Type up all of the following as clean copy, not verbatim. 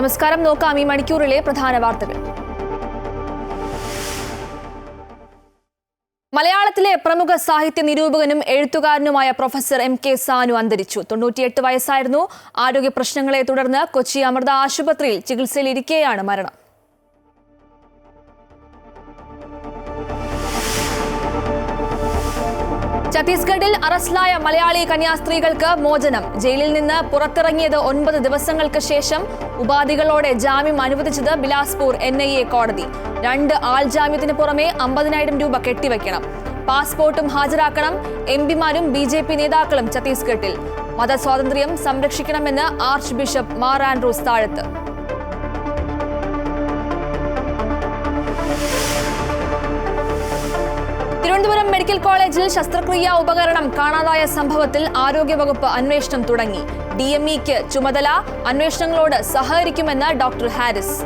നമസ്കാരം. നോക്കാം ഈ മണിക്കൂറിലെ പ്രധാന വാർത്തകൾ. മലയാളത്തിലെ പ്രമുഖ സാഹിത്യ നിരൂപകനും എഴുത്തുകാരനുമായ പ്രൊഫസർ എം കെ സാനു അന്തരിച്ചു. 98 വയസ്സായിരുന്നു. ആരോഗ്യ പ്രശ്നങ്ങളെ തുടർന്ന് കൊച്ചി അമൃത ആശുപത്രിയിൽ ചികിത്സയിലിരിക്കെയാണ് മരണം. ഛത്തീസ്ഗഡിൽ അറസ്റ്റിലായ മലയാളി കന്യാസ്ത്രീകൾക്ക് മോചനം. ജയിലിൽ നിന്ന് പുറത്തിറങ്ങിയത് 9 ദിവസങ്ങൾക്ക് ശേഷം ഉപാധികളോടെ ജാമ്യം അനുവദിച്ചത് ബിലാസ്പൂർ NIA കോടതി. 2 ആൾ ജാമ്യത്തിന് പുറമെ 50,000 രൂപ കെട്ടിവെക്കണം. പാസ്പോർട്ടും ഹാജരാക്കണം. MP-മാരും BJP നേതാക്കളും ഛത്തീസ്ഗഡിൽ. മതസ്വാതന്ത്ര്യം സംരക്ഷിക്കണമെന്ന് ആർച്ച് ബിഷപ്പ് മാർ ആൻഡ്രൂസ് താഴത്ത്. തിരുവനന്തപുരം മെഡിക്കൽ കോളേജിൽ ശസ്ത്രക്രിയാ ഉപകരണം കാണാതായ സംഭവത്തിൽ ആരോഗ്യവകുപ്പ് അന്വേഷണം തുടങ്ങി. DMEക്ക് ചുമതല. അന്വേഷണങ്ങളോട് സഹകരിക്കുമെന്ന് ഡോക്ടർ ഹാരിസ്.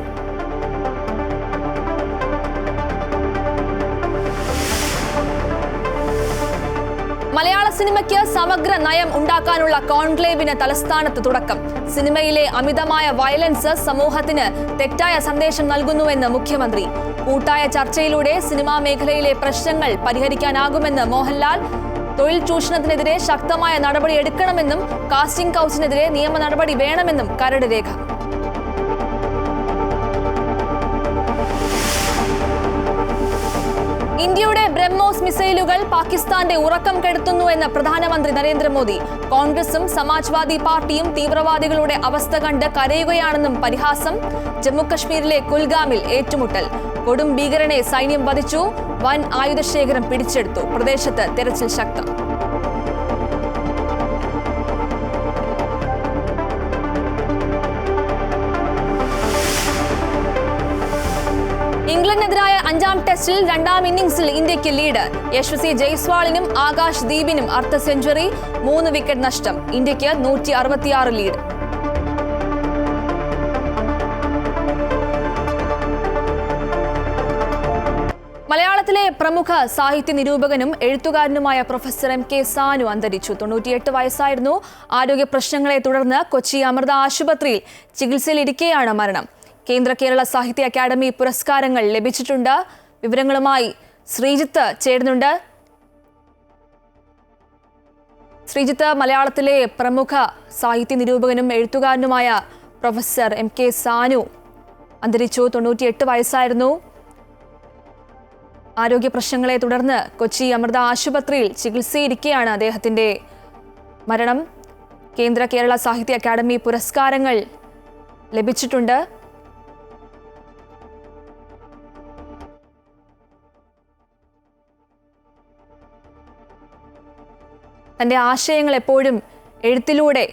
മലയാള സിനിമയ്ക്ക് സമഗ്ര നയം ഉണ്ടാക്കാനുള്ള കോൺക്ലേവിന് തലസ്ഥാനത്ത് തുടക്കം. സിനിമയിലെ അമിതമായ വയലൻസ് സമൂഹത്തിന് തെറ്റായ സന്ദേശം നൽകുന്നുവെന്ന് മുഖ്യമന്ത്രി. കൂട്ടായ ചർച്ചയിലൂടെ സിനിമാ മേഖലയിലെ പ്രശ്നങ്ങൾ പരിഹരിക്കാനാകുമെന്ന് മോഹൻലാൽ. തൊഴിൽ ചൂഷണത്തിനെതിരെ ശക്തമായ നടപടി എടുക്കണമെന്നും കാസ്റ്റിംഗ് കൗച്ചിനെതിരെ നിയമ നടപടി വേണമെന്നും കരട് രേഖ. ഇന്ത്യയുടെ ബ്രഹ്മോസ് മിസൈലുകൾ പാകിസ്ഥാന്റെ ഉറക്കം കെടുത്തുന്നുവെന്ന് പ്രധാനമന്ത്രി നരേന്ദ്രമോദി. കോൺഗ്രസും സമാജ്വാദി പാർട്ടിയും തീവ്രവാദികളുടെ അവസ്ഥ കണ്ട് കരയുകയാണെന്നും പരിഹാസം. ജമ്മുകശ്മീരിലെ കുൽഗാമിൽ ഏറ്റുമുട്ടൽ. കൊടും ഭീകരനെ സൈന്യം വധിച്ചു. വൻ ആയുധശേഖരം പിടിച്ചെടുത്തു. പ്രദേശത്ത് തെരച്ചിൽ ശക്തം. ഇംഗ്ലണ്ടിനെതിരായ 5ാം ടെസ്റ്റിൽ 2ാം ഇന്നിംഗ്സിൽ ഇന്ത്യക്ക് ലീഡ്. യശസ്വി ജയ്സ്വാളിനും ആകാശ് ദീപിനും അർദ്ധ സെഞ്ചുറി. 3 വിക്കറ്റ് നഷ്ടം. ഇന്ത്യക്ക് 166 ലീഡ്. മലയാളത്തിലെ പ്രമുഖ സാഹിത്യ നിരൂപകനും എഴുത്തുകാരനുമായ പ്രൊഫസർ എം കെ സാനു അന്തരിച്ചു. 98 വയസ്സായിരുന്നു. ആരോഗ്യ പ്രശ്നങ്ങളെ തുടർന്ന് കൊച്ചി അമൃത ആശുപത്രിയിൽ ചികിത്സയിലിരിക്കെയാണ് മരണം. കേന്ദ്ര കേരള സാഹിത്യ അക്കാദമി പുരസ്കാരങ്ങൾ ലഭിച്ചിട്ടുണ്ട്. വിവരങ്ങളുമായി ശ്രീജിത്ത് ചേരുന്നുണ്ട്. ശ്രീജിത്ത്, മലയാളത്തിലെ പ്രമുഖ സാഹിത്യ നിരൂപകനും എഴുത്തുകാരനുമായ പ്രൊഫസർ എം കെ സാനു അന്തരിച്ചു. 98 വയസ്സായിരുന്നു. ആരോഗ്യ പ്രശ്നങ്ങളെ തുടർന്ന് കൊച്ചി അമൃത ആശുപത്രിയിൽ ചികിത്സയിരിക്കെയാണ് അദ്ദേഹത്തിന്റെ മരണം. കേന്ദ്ര കേരള സാഹിത്യ അക്കാദമി പുരസ്കാരങ്ങൾ ലഭിച്ചിട്ടുണ്ട്. തൻ്റെ ആശയങ്ങൾ എപ്പോഴും എഴുത്തിലൂടെ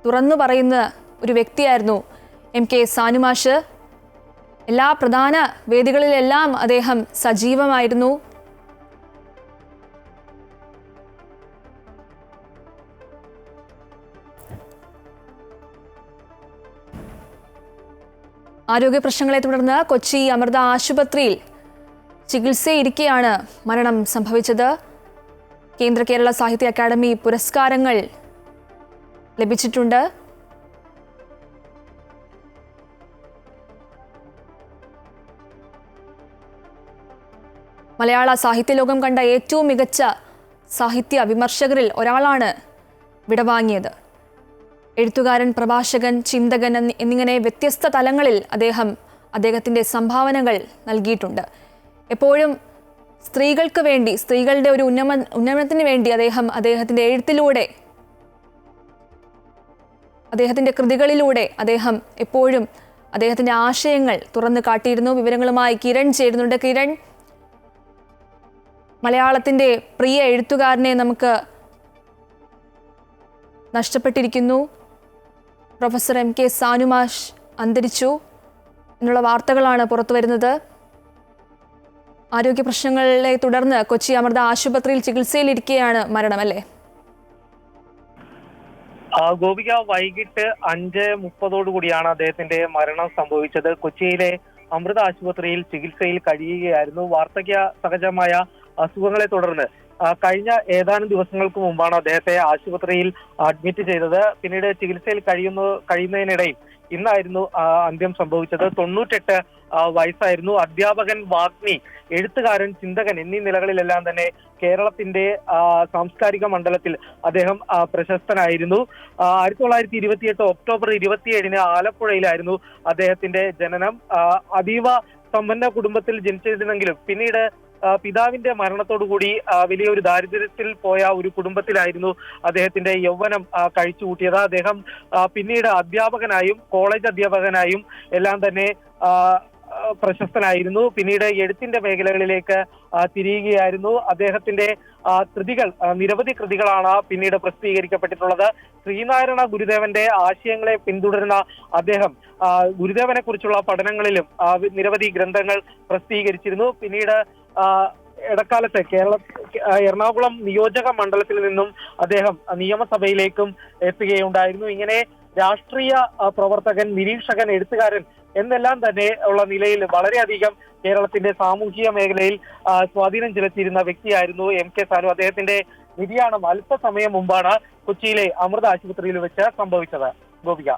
തുറന്നു പറയുന്ന ഒരു വ്യക്തിയായിരുന്നു എം കെ സാനുമാഷ്. എല്ലാ പ്രധാന വേദികളിലെല്ലാം അദ്ദേഹം സജീവമായിരുന്നു. ആരോഗ്യ പ്രശ്നങ്ങളെ തുടർന്ന് കൊച്ചി അമൃത ആശുപത്രിയിൽ ചികിത്സയിരിക്കെയാണ് മരണം സംഭവിച്ചത്. കേന്ദ്ര കേരള സാഹിത്യ അക്കാദമി പുരസ്കാരങ്ങൾ ലഭിച്ചിട്ടുണ്ട്. മലയാള സാഹിത്യ ലോകം കണ്ട ഏറ്റവും മികച്ച സാഹിത്യ വിമർശകരിൽ ഒരാളാണ് വിടവാങ്ങിയത്. എഴുത്തുകാരൻ, പ്രഭാഷകൻ, ചിന്തകൻ എന്നിങ്ങനെ വ്യത്യസ്ത തലങ്ങളിൽ അദ്ദേഹത്തിൻ്റെ സംഭാവനകൾ നൽകിയിട്ടുണ്ട്. എപ്പോഴും സ്ത്രീകൾക്ക് വേണ്ടി, സ്ത്രീകളുടെ ഒരു ഉന്നമനത്തിന് വേണ്ടി അദ്ദേഹത്തിൻ്റെ എഴുത്തിലൂടെ, അദ്ദേഹത്തിൻ്റെ കൃതികളിലൂടെ അദ്ദേഹം എപ്പോഴും അദ്ദേഹത്തിൻ്റെ ആശയങ്ങൾ തുറന്നു കാട്ടിയിരുന്നു. വിവരങ്ങളുമായി കിരൺ ചേരുന്നുണ്ട്. കിരൺ, മലയാളത്തിൻ്റെ പ്രിയ എഴുത്തുകാരനെ നമുക്ക് നഷ്ടപ്പെട്ടിരിക്കുന്നു. പ്രൊഫസർ എം കെ സാനുമാഷ് അന്തരിച്ചു എന്നുള്ള വാർത്തകളാണ് പുറത്തു വരുന്നത്. ആരോഗ്യ പ്രശ്നങ്ങളെ തുടർന്ന് കൊച്ചി അമൃത ആശുപത്രിയിൽ ചികിത്സയിലിരിക്കെയാണ് മരണമല്ലേ? ഗോപിക, വൈകിട്ട് 5:30 അദ്ദേഹത്തിന്റെ മരണം സംഭവിച്ചത്. കൊച്ചിയിലെ അമൃത ആശുപത്രിയിൽ ചികിത്സയിൽ കഴിയുകയായിരുന്നു. വാർദ്ധക്യ സഹജമായ അസുഖങ്ങളെ തുടർന്ന് കഴിഞ്ഞ ഏതാനും ദിവസങ്ങൾക്ക് മുമ്പാണ് അദ്ദേഹത്തെ ആശുപത്രിയിൽ അഡ്മിറ്റ് ചെയ്തത്. പിന്നീട് ചികിത്സയിൽ കഴിയുന്നതിനിടയിൽ ഇന്നായിരുന്നു അന്ത്യം സംഭവിച്ചത്. 98 വയസ്സായിരുന്നു. അധ്യാപകൻ, വാഗ്മി, എഴുത്തുകാരൻ, ചിന്തകൻ എന്നീ നിലകളിലെല്ലാം തന്നെ കേരളത്തിന്റെ സാംസ്കാരിക മണ്ഡലത്തിൽ അദ്ദേഹം പ്രശസ്തനായിരുന്നു. 1928 ഒക്ടോബർ 27 ആലപ്പുഴയിലായിരുന്നു അദ്ദേഹത്തിന്റെ ജനനം. അതീവ സമ്പന്ന കുടുംബത്തിൽ ജനിച്ചിരുന്നെങ്കിലും പിന്നീട് പിതാവിന്റെ മരണത്തോടുകൂടി വലിയൊരു ദാരിദ്ര്യത്തിൽ പോയ ഒരു കുടുംബത്തിലായിരുന്നു അദ്ദേഹത്തിന്റെ യൗവനം കഴിച്ചുകൂട്ടിയത്. അദ്ദേഹം പിന്നീട് അധ്യാപകനായും കോളേജ് അധ്യാപകനായും എല്ലാം തന്നെ പ്രശസ്തനായിരുന്നു. പിന്നീട് എഴുത്തിന്റെ മേഖലകളിലേക്ക് തിരിയുകയായിരുന്നു. അദ്ദേഹത്തിന്റെ കൃതികൾ, നിരവധി കൃതികളാണ് പിന്നീട് പ്രസിദ്ധീകരിക്കപ്പെട്ടിട്ടുള്ളത്. ശ്രീനാരായണ ഗുരുദേവന്റെ ആശയങ്ങളെ പിന്തുടരുന്ന അദ്ദേഹം ഗുരുദേവനെ കുറിച്ചുള്ള പഠനങ്ങളിലും നിരവധി ഗ്രന്ഥങ്ങൾ പ്രസിദ്ധീകരിച്ചിരുന്നു. പിന്നീട് ഇടക്കാലത്ത് എറണാകുളം നിയോജക മണ്ഡലത്തിൽ നിന്നും അദ്ദേഹം നിയമസഭയിലേക്കും എത്തുകയുണ്ടായിരുന്നു. ഇങ്ങനെ രാഷ്ട്രീയ പ്രവർത്തകൻ, നിരീക്ഷകൻ, എഴുത്തുകാരൻ എന്നെല്ലാം തന്നെ ഉള്ള നിലയിൽ വളരെയധികം കേരളത്തിന്റെ സാമൂഹിക മേഖലയിൽ സ്വാധീനം ചെലുത്തിയിരുന്ന വ്യക്തിയായിരുന്നു എം കെ സാനു. അദ്ദേഹത്തിന്റെ നിര്യാണം അല്പസമയം മുമ്പാണ് കൊച്ചിയിലെ അമൃത ആശുപത്രിയിൽ വെച്ച് സംഭവിച്ചത്. ഗോപിക.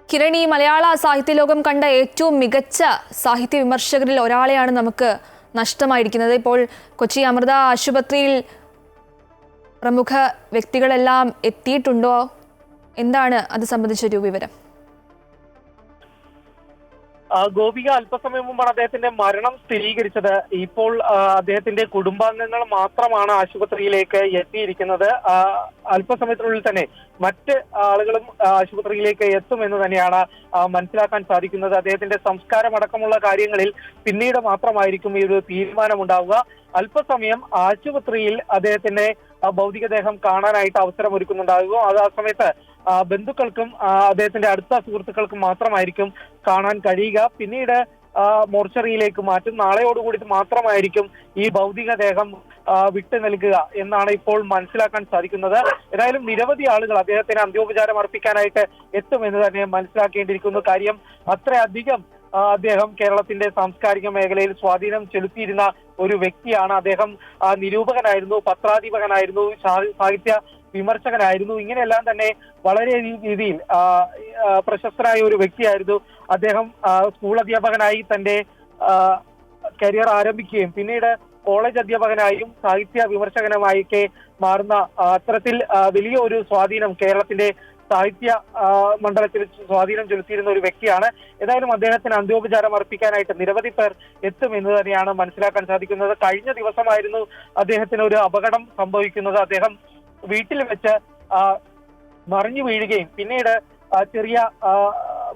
കിരൺ, ഈ മലയാള സാഹിത്യ ലോകം കണ്ട ഏറ്റവും മികച്ച സാഹിത്യ വിമർശകരിൽ ഒരാളെയാണ് നമുക്ക് നഷ്ടമായിരിക്കുന്നത്. ഇപ്പോൾ കൊച്ചി അമൃത ആശുപത്രിയിൽ പ്രമുഖ വ്യക്തികളെല്ലാം എത്തിയിട്ടുണ്ടോ? എന്താണ് അത് സംബന്ധിച്ചൊരു വിവരം? ഗോപിക, അല്പസമയം മുമ്പാണ് അദ്ദേഹത്തിന്റെ മരണം സ്ഥിരീകരിച്ചത്. ഇപ്പോൾ അദ്ദേഹത്തിന്റെ കുടുംബാംഗങ്ങൾ മാത്രമാണ് ആശുപത്രിയിലേക്ക് എത്തിയിരിക്കുന്നത്. അല്പസമയത്തിനുള്ളിൽ തന്നെ മറ്റ് ആളുകളും ആശുപത്രിയിലേക്ക് എത്തുമെന്ന് തന്നെയാണ് മനസ്സിലാക്കാൻ സാധിക്കുന്നത്. അദ്ദേഹത്തിന്റെ സംസ്കാരം അടക്കമുള്ള കാര്യങ്ങളിൽ പിന്നീട് മാത്രമായിരിക്കും ഈ ഒരു തീരുമാനമുണ്ടാവുക. അല്പസമയം ആശുപത്രിയിൽ അദ്ദേഹത്തിന്റെ ഭൗതികദേഹം കാണാനായിട്ട് അവസരം ഒരുക്കുന്നുണ്ടാകുക. അത് ആ സമയത്ത് ബന്ധുക്കൾക്കും അദ്ദേഹത്തിന്റെ അടുത്ത സുഹൃത്തുക്കൾക്കും മാത്രമായിരിക്കും കാണാൻ കഴിയുക. പിന്നീട് മോർച്ചറിയിലേക്ക് മാറ്റും. നാളെയോടുകൂടി മാത്രമായിരിക്കും ഈ ഭൗതികദേഹം വിട്ടു നൽകുക എന്നാണ് ഇപ്പോൾ മനസ്സിലാക്കാൻ സാധിക്കുന്നത്. ഏതായാലും നിരവധി ആളുകൾ അദ്ദേഹത്തിന് അന്ത്യോപചാരം അർപ്പിക്കാനായിട്ട് എത്തുമെന്ന് തന്നെ മനസ്സിലാക്കേണ്ടിയിരിക്കുന്നു. കാര്യം അത്രയധികം അദ്ദേഹം കേരളത്തിന്റെ സാംസ്കാരിക മേഖലയിൽ സ്വാധീനം ചെലുത്തിയിരുന്ന ഒരു വ്യക്തിയാണ്. അദ്ദേഹം നിരൂപകനായിരുന്നു, പത്രാധിപകനായിരുന്നു, സാഹിത്യ വിമർശകനായിരുന്നു. ഇങ്ങനെയെല്ലാം തന്നെ വളരെ രീതിയിൽ പ്രശസ്തനായ ഒരു വ്യക്തിയായിരുന്നു അദ്ദേഹം. സ്കൂൾ അധ്യാപകനായി തന്റെ കരിയർ ആരംഭിക്കുകയും പിന്നീട് കോളേജ് അധ്യാപകനായും സാഹിത്യ വിമർശകനുമായൊക്കെ മാറുന്ന അത്തരത്തിൽ വലിയ ഒരു സ്വാധീനം കേരളത്തിന്റെ സാഹിത്യ മണ്ഡലത്തിൽ സ്വാധീനം ചെലുത്തിയിരുന്ന ഒരു വ്യക്തിയാണ്. ഏതായാലും അദ്ദേഹത്തിന് അന്ത്യോപചാരം അർപ്പിക്കാനായിട്ട് നിരവധി പേർ എത്തുമെന്ന് തന്നെയാണ് മനസ്സിലാക്കാൻ സാധിക്കുന്നത്. കഴിഞ്ഞ ദിവസമായിരുന്നു അദ്ദേഹത്തിന് ഒരു അപകടം സംഭവിക്കുന്നത്. അദ്ദേഹം വീട്ടിൽ വെച്ച് മറിഞ്ഞു വീഴുകയും പിന്നീട് ചെറിയ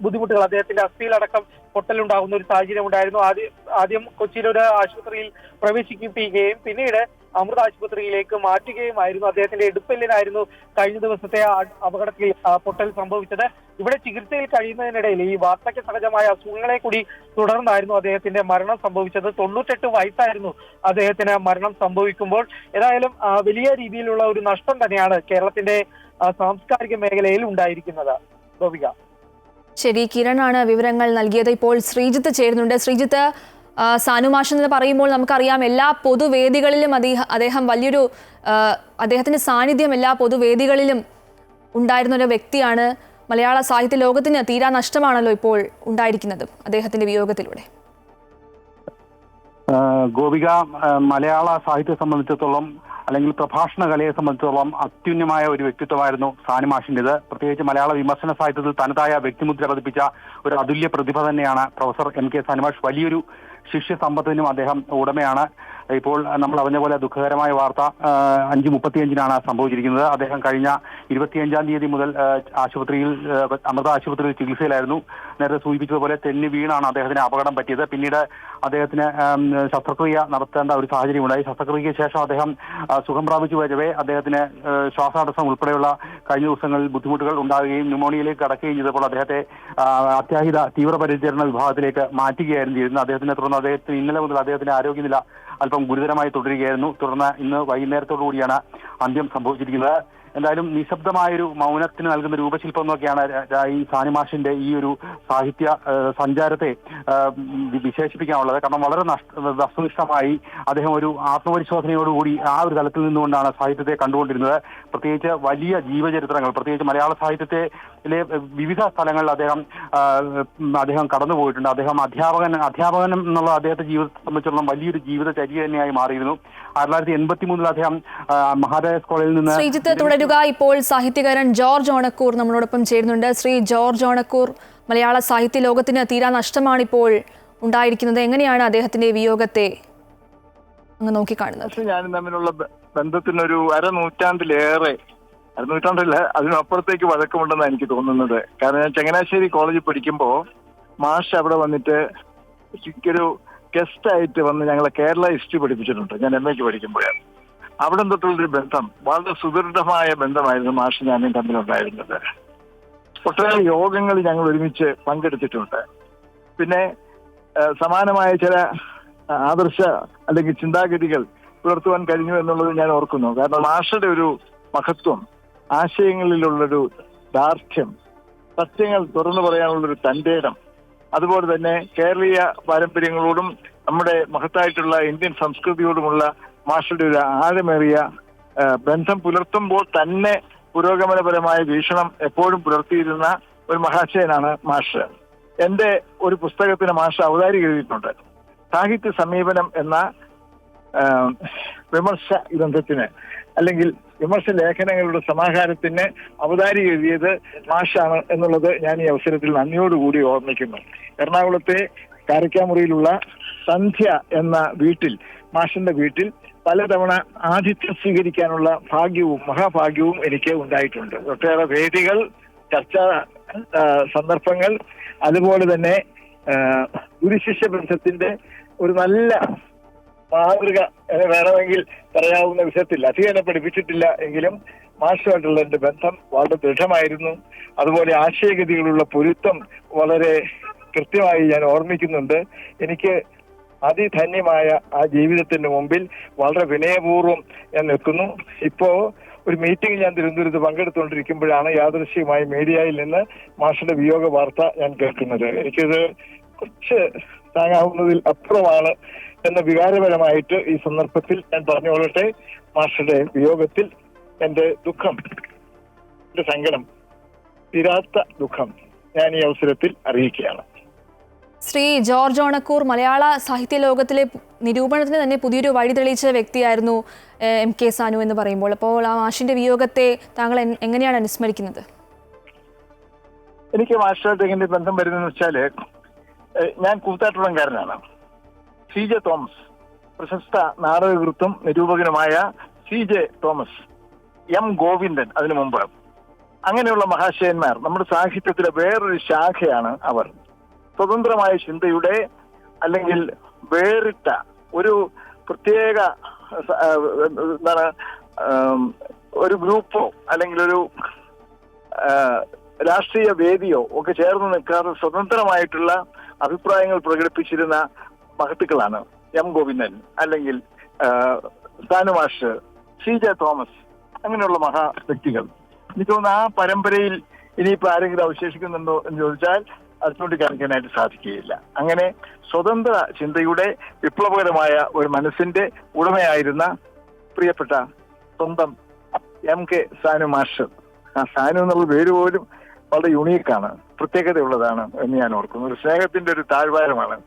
ബുദ്ധിമുട്ടുകൾ, അദ്ദേഹത്തിന്റെ അസ്ഥിയിലടക്കം പൊട്ടലുണ്ടാകുന്ന ഒരു സാഹചര്യം ഉണ്ടായിരുന്നു. ആദ്യം കൊച്ചിയിലെ ഒരു ആശുപത്രിയിൽ പ്രവേശിപ്പിക്കുകയും പിന്നീട് അമൃത ആശുപത്രിയിലേക്ക് മാറ്റുകയുമായിരുന്നു. അദ്ദേഹത്തിന്റെ ഇടുപ്പെല്ലിനായിരുന്നു കഴിഞ്ഞ ദിവസത്തെ അപകടത്തിൽ പൊട്ടൽ സംഭവിച്ചത്. ഇവിടെ ചികിത്സയിൽ കഴിയുന്നതിനിടയിൽ ഈ വാർദ്ധക്യ സഹജമായ അസുഖങ്ങളെ കൂടി തുടർന്നായിരുന്നു അദ്ദേഹത്തിന്റെ മരണം സംഭവിച്ചത്. 98 വയസ്സായിരുന്നു അദ്ദേഹത്തിന് മരണം സംഭവിക്കുമ്പോൾ. ഏതായാലും വലിയ രീതിയിലുള്ള ഒരു നഷ്ടം തന്നെയാണ് കേരളത്തിന്റെ സാംസ്കാരിക മേഖലയിൽ ഉണ്ടായിരിക്കുന്നത്. ഗോപിക. ശരി, കിരണാണ് വിവരങ്ങൾ നൽകിയത്. ഇപ്പോൾ ശ്രീജിത്ത് ചേരുന്നുണ്ട്. ശ്രീജിത്ത്, സാനു മാഷ് എന്ന് പറയുമ്പോൾ നമുക്കറിയാം എല്ലാ പൊതുവേദികളിലും അദ്ദേഹം വലിയൊരു അദ്ദേഹത്തിന്റെ സാന്നിധ്യം എല്ലാ പൊതുവേദികളിലും ഉണ്ടായിരുന്ന ഒരു വ്യക്തിയാണ്. മലയാള സാഹിത്യ ലോകത്തിന് തീരാ നഷ്ടമാണല്ലോ ഇപ്പോൾ ഉണ്ടായിരിക്കുന്നത് അദ്ദേഹത്തിന്റെ വിയോഗത്തിലൂടെ. ഗോപിക, മലയാള സാഹിത്യത്തെ സംബന്ധിച്ചിടത്തോളം അല്ലെങ്കിൽ പ്രഭാഷണ കലയെ സംബന്ധിച്ചിടത്തോളം അത്യുന്നതമായ ഒരു വ്യക്തിത്വമായിരുന്നു സാനു മാഷിൻ്റെത്. പ്രത്യേകിച്ച് മലയാള വിമർശന സാഹിത്യത്തിൽ തനതായ വ്യക്തിമുദ്ര പതിപ്പിച്ച ഒരു അതുല്യ പ്രതിഭ തന്നെയാണ് പ്രൊഫസർ എം കെ സാനു മാഷ്. വലിയൊരു ശിഷ്യ സമ്പത്തിനും അദ്ദേഹം ഉടമയാണ്. ഇപ്പോൾ നമ്മൾ അറിഞ്ഞ പോലെ ദുഃഖകരമായ വാർത്ത 5:35 സംഭവിച്ചിരിക്കുന്നത്. അദ്ദേഹം കഴിഞ്ഞ 25-ാം തീയതി മുതൽ ആശുപത്രിയിൽ, അമൃത ആശുപത്രിയിൽ ചികിത്സയിലായിരുന്നു. നേരത്തെ സൂചിപ്പിച്ചതുപോലെ തെന്നി വീണാണ് അദ്ദേഹത്തിന് അപകടം പറ്റിയത്. പിന്നീട് അദ്ദേഹത്തിന് ശസ്ത്രക്രിയ നടത്തേണ്ട ഒരു സാഹചര്യം ഉണ്ടായി. ശസ്ത്രക്രിയയ്ക്ക് ശേഷം അദ്ദേഹം സുഖം പ്രാപിച്ചു വരവേ അദ്ദേഹത്തിന് ശ്വാസതടസ്സം ഉൾപ്പെടെയുള്ള കഴിഞ്ഞ ദിവസങ്ങളിൽ ബുദ്ധിമുട്ടുകൾ ഉണ്ടാവുകയും ന്യൂമോണിയയിലേക്ക് കടക്കുകയും ചെയ്തപ്പോൾ അദ്ദേഹത്തെ അത്യാഹിത തീവ്രപരിചരണ വിഭാഗത്തിലേക്ക് മാറ്റുകയായിരുന്നു ചെയ്തിരുന്നത്. അദ്ദേഹത്തിനെ തുടർന്ന് അദ്ദേഹത്തിന് ഇന്നലെ മുതൽ അദ്ദേഹത്തിന്റെ ആരോഗ്യനില അല്പം ഗുരുതരമായി തുടരുകയായിരുന്നു. തുടർന്ന് ഇന്ന് വൈകുന്നേരത്തോടു കൂടിയാണ് അന്ത്യം സംഭവിച്ചിരിക്കുന്നത്. എന്തായാലും നിശബ്ദമായൊരു മൗനത്തിന് നൽകുന്ന രൂപശില്പം എന്നൊക്കെയാണ് ഈ സാനിമാഷിന്റെ ഈ ഒരു സാഹിത്യ സഞ്ചാരത്തെ വിശേഷിപ്പിക്കാനുള്ളത്. കാരണം വളരെ വസ്തുനിഷ്ഠമായി അദ്ദേഹം ഒരു ആത്മപരിശോധനയോടുകൂടി ആ ഒരു തലത്തിൽ നിന്നുകൊണ്ടാണ് സാഹിത്യത്തെ കണ്ടുകൊണ്ടിരുന്നത്. പ്രത്യേകിച്ച് വലിയ ജീവചരിത്രങ്ങൾ, പ്രത്യേകിച്ച് മലയാള സാഹിത്യത്തിലെ വിവിധ സ്ഥലങ്ങളിൽ അദ്ദേഹം കടന്നുപോയിട്ടുണ്ട്. അദ്ദേഹം അധ്യാപകൻ എന്നുള്ള അദ്ദേഹത്തെ ജീവിതത്തെ സംബന്ധിച്ചിടത്തോളം വലിയൊരു ജീവിതചര്യ തന്നെയായി മാറിയിരുന്നു. 1983 അദ്ദേഹം മഹാരാജാസ് കോളേജിൽ നിന്ന്. ശ്രീജിത്ത് തുടരുക. ഇപ്പോൾ സാഹിത്യകാരൻ ജോർജ് ഓണക്കൂർ നമ്മളോടൊപ്പം ചേരുന്നുണ്ട്. ശ്രീ ജോർജ് ഓണക്കൂർ, മലയാള സാഹിത്യ ലോകത്തിന് തീരാ നഷ്ടമാണ് ഇപ്പോൾ ഉണ്ടായിരിക്കുന്നത്. എങ്ങനെയാണ് അദ്ദേഹത്തിന്റെ വിയോഗത്തെ അങ്ങ് നോക്കിക്കാണുന്നത്? ഞാനും തമ്മിലുള്ള ബന്ധത്തിനൊരു അരനൂറ്റാണ്ടില്ല അതിനപ്പുറത്തേക്ക് വഴക്കമുണ്ടെന്നാണ് എനിക്ക് തോന്നുന്നത്. കാരണം ഞാൻ ചങ്ങനാശ്ശേരി കോളേജിൽ പഠിക്കുമ്പോൾ മാഷ് അവിടെ വന്നിട്ട് ഒരു ഗസ്റ്റ് ആയിട്ട് വന്ന് ഞങ്ങളെ കേരള ഹിസ്റ്ററി പഠിപ്പിച്ചിട്ടുണ്ട്. ഞാൻ MA പഠിക്കുമ്പോഴാണ്. അവിടെ തൊട്ടുള്ളൊരു ബന്ധം വളരെ സുദൃഢമായ ബന്ധമായിരുന്നു മാഷ് ഞാനും തമ്മിലുണ്ടായിരുന്നത്. ഒട്ടേറെ യോഗങ്ങളിൽ ഞങ്ങൾ ഒരുമിച്ച് പങ്കെടുത്തിട്ടുണ്ട്. പിന്നെ സമാനമായ ചില ആദർശ അല്ലെങ്കിൽ ചിന്താഗതികൾ പുലർത്തുവാൻ കഴിഞ്ഞു എന്നുള്ളത് ഞാൻ ഓർക്കുന്നു. കാരണം മാഷയുടെ ഒരു മഹത്വം, ആശയങ്ങളിലുള്ളൊരു ദാർഢ്യം, സത്യങ്ങൾ തുറന്നു പറയാനുള്ളൊരു തന്റേടം, അതുപോലെ തന്നെ കേരളീയ പാരമ്പര്യങ്ങളോടും നമ്മുടെ മഹത്തായിട്ടുള്ള ഇന്ത്യൻ സംസ്കൃതിയോടുമുള്ള മാഷയുടെ ഒരു ആഴമേറിയ ബന്ധം പുലർത്തുമ്പോൾ തന്നെ പുരോഗമനപരമായ വീക്ഷണം എപ്പോഴും പുലർത്തിയിരുന്ന ഒരു മഹാശയനാണ് മാഷ്. എന്റെ ഒരു പുസ്തകത്തിന് മാഷ് അവതാരിക എഴുതിയിട്ടുണ്ട്. സാഹിത്യ സമീപനം എന്ന വിമർശ ഗ്രന്ഥത്തിന് അല്ലെങ്കിൽ വിമർശ ലേഖനങ്ങളുടെ സമാഹാരത്തിന് അവതാരിക എഴുതിയത് മാഷാണ് എന്നുള്ളത് ഞാൻ ഈ അവസരത്തിൽ നന്ദിയോടുകൂടി ഓർമ്മിക്കുന്നു. എറണാകുളത്തെ കാരക്കാമുറിയിലുള്ള സന്ധ്യ എന്ന വീട്ടിൽ, മാഷിന്റെ വീട്ടിൽ പലതവണ ആതിഥ്യം സ്വീകരിക്കാനുള്ള മഹാഭാഗ്യവും എനിക്ക് ഉണ്ടായിട്ടുണ്ട്. ഒട്ടേറെ വേദികൾ, ചർച്ചാ സന്ദർഭങ്ങൾ, അതുപോലെ തന്നെ ഗുരുശിഷ്യ ബന്ധത്തിന്റെ ഒരു നല്ല മാതൃക വേണമെങ്കിൽ പറയാവുന്ന വിധത്തിൽ അധികം എന്നെ പഠിപ്പിച്ചിട്ടില്ല എങ്കിലും മാഷുമായിട്ടുള്ള എന്റെ ബന്ധം വളരെ ദൃഢമായിരുന്നു. അതുപോലെ ആശയഗതികളുള്ള പൊരുത്തം വളരെ കൃത്യമായി ഞാൻ ഓർമ്മിക്കുന്നുണ്ട്. എനിക്ക് അതിധന്യമായ ആ ജീവിതത്തിന്റെ മുമ്പിൽ വളരെ വിനയപൂർവ്വം ഞാൻ നിൽക്കുന്നു. ഇപ്പോ ഒരു മീറ്റിംഗ് ഞാൻ തിരുവനന്തപുരത്ത് പങ്കെടുത്തുകൊണ്ടിരിക്കുമ്പോഴാണ് യാദൃശ്ചികമായി മീഡിയയിൽ നിന്ന് മാഷിന്റെ വിയോഗ വാർത്ത ഞാൻ കേൾക്കുന്നത്. എനിക്കിത് കുറച്ച് താങ്ങാവുന്നതിൽ അപ്പുറമാണ് എന്ന വികാരപരമായിട്ട് ഈ സന്ദർഭത്തിൽ ഞാൻ പറഞ്ഞുകൊള്ളട്ടെ. മാഷയുടെ വിയോഗത്തിൽ എന്റെ ദുഃഖം, എന്റെ സങ്കടം, തീരാത്ത ദുഃഖം ഞാൻ ഈ അവസരത്തിൽ അറിയിക്കുകയാണ്. ശ്രീ ജോർജ് ഓണക്കൂർ, മലയാള സാഹിത്യ ലോകത്തിലെ നിരൂപണത്തിന് തന്നെ പുതിയൊരു വഴി തെളിയിച്ച വ്യക്തിയായിരുന്നു MK സാനു എന്ന് പറയുമ്പോൾ, അപ്പോൾ ആ മാഷിന്റെ വിയോഗത്തെ താങ്കൾ എങ്ങനെയാണ് അനുസ്മരിക്കുന്നത്? എനിക്ക് മാഷായിട്ട് എങ്ങനെ ബന്ധം വരുന്നതെന്ന് വെച്ചാല്, ഞാൻ കൂത്താട്ടുളംകാരനാണ്. CJ തോമസ്, പ്രശസ്ത നാടകകൃത്തും നിരൂപകനുമായ CJ തോമസ്, M ഗോവിന്ദൻ അതിനു മുമ്പ്, അങ്ങനെയുള്ള മഹാശയന്മാർ നമ്മുടെ സാഹിത്യത്തിലെ വേറൊരു ശാഖയാണ് അവർ. സ്വതന്ത്രമായ ചിന്തയുടെ അല്ലെങ്കിൽ വേറിട്ട ഒരു പ്രത്യേക ഒരു ഗ്രൂപ്പോ അല്ലെങ്കിൽ ഒരു രാഷ്ട്രീയ വേദിയോ ഒക്കെ ചേർന്ന് നിൽക്കാതെ സ്വതന്ത്രമായിട്ടുള്ള അഭിപ്രായങ്ങൾ പ്രകടിപ്പിച്ചിരുന്ന മഹത്തുക്കളാണ് M ഗോവിന്ദൻ അല്ലെങ്കിൽ സാനുമാഷ്, CJ തോമസ്, അങ്ങനെയുള്ള മഹാ വ്യക്തികൾ. എനിക്ക് തോന്നുന്നു ആ പരമ്പരയിൽ ഇനിയിപ്പോ ആരെങ്കിലും അവശേഷിക്കുന്നുണ്ടോ എന്ന് ചോദിച്ചാൽ അത് ചൂണ്ടിക്കാണിക്കാനായിട്ട് സാധിക്കുകയില്ല. അങ്ങനെ സ്വതന്ത്ര ചിന്തയുടെ വിപ്ലവകരമായ ഒരു മനസ്സിന്റെ ഉടമയായിരുന്ന പ്രിയപ്പെട്ട സ്വന്തം MK സാനു മാഷ്. ആ സാനു എന്നുള്ള പേര് പോലും വളരെ യുണീക്കാണ്, പ്രത്യേകതയുള്ളതാണ് എന്ന് ഞാൻ ഓർക്കുന്നു. ഒരു സ്നേഹത്തിന്റെ ഒരു താഴ്വാരമാണ്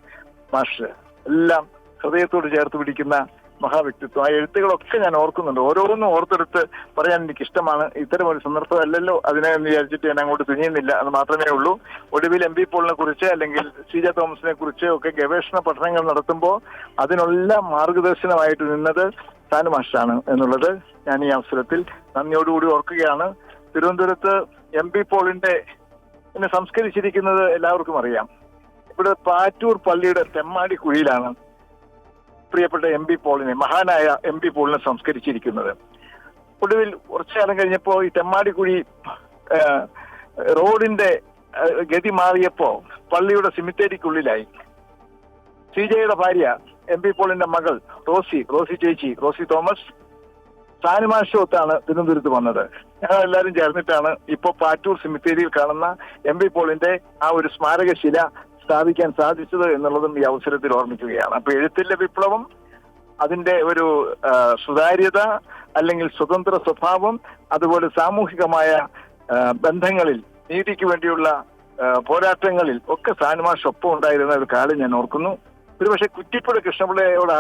മാഷ്. എല്ലാം ഹൃദയത്തോട് ചേർത്ത് പിടിക്കുന്ന മഹാവ്യക്തിത്വം. ആ എഴുത്തുകളൊക്കെ ഞാൻ ഓർക്കുന്നുണ്ട്. ഓരോന്നും ഓർത്തെടുത്ത് പറയാൻ എനിക്ക് ഇഷ്ടമാണ്. ഇത്തരം ഒരു സന്ദർഭമല്ലല്ലോ അതിനെ വിചാരിച്ചിട്ട് ഞാൻ അങ്ങോട്ട് തുനിയുന്നില്ല, അത് മാത്രമേ ഉള്ളൂ. ഒടുവിൽ MB പോളിനെ കുറിച്ച് അല്ലെങ്കിൽ CJ തോമസിനെ കുറിച്ച് ഒക്കെ ഗവേഷണ പഠനങ്ങൾ നടത്തുമ്പോൾ അതിനെല്ലാം മാർഗദർശനമായിട്ട് നിന്നത് സാനു മാഷാണ് എന്നുള്ളത് ഞാൻ ഈ അവസരത്തിൽ നന്ദിയോടുകൂടി ഓർക്കുകയാണ്. തിരുവനന്തപുരത്ത് MB പോളിന്റെ സംസ്കരിച്ചിരിക്കുന്നത് എല്ലാവർക്കും അറിയാം. ഇവിടെ പാറ്റൂർ പള്ളിയുടെ തെമ്മാടി കുഴിയിലാണ് പ്രിയപ്പെട്ട MB പോളിനെ, മഹാനായ MB പോളിനെ സംസ്കരിച്ചിരിക്കുന്നത്. ഒടുവിൽ കുറച്ചു കാലം കഴിഞ്ഞപ്പോ ഈ തെമ്മാടിക്കുഴി റോഡിന്റെ ഗതി മാറിയപ്പോ പള്ളിയുടെ സിമിത്തേരിക്കുള്ളിലായി. CJയുടെ ഭാര്യ MB പോളിന്റെ മകൾ റോസി തോമസ് സാനുമാഷൊത്താണ് തിരുവനന്തപുരത്ത് വന്നത്. ഞങ്ങൾ എല്ലാവരും ചേർന്നിട്ടാണ് ഇപ്പൊ പാറ്റൂർ സെമിത്തേരിയിൽ കാണുന്ന MP പോളിന്റെ ആ ഒരു സ്മാരകശില സ്ഥാപിക്കാൻ സാധിച്ചത് എന്നുള്ളതും ഈ അവസരത്തിൽ ഓർമ്മിക്കുകയാണ്. അപ്പൊ എഴുത്തിന്റെ വിപ്ലവം, അതിന്റെ ഒരു സുതാര്യത അല്ലെങ്കിൽ സ്വതന്ത്ര സ്വഭാവം, അതുപോലെ സാമൂഹികമായ ബന്ധങ്ങളിൽ നീതിക്ക് വേണ്ടിയുള്ള പോരാട്ടങ്ങളിൽ ഒക്കെ സാനുമാഷ് ഒപ്പം ഉണ്ടായിരുന്ന ഒരു കാലം ഞാൻ ഓർക്കുന്നു. ഒരുപക്ഷെ കുറ്റിപ്പുഴ കൃഷ്ണപിള്ളയോട്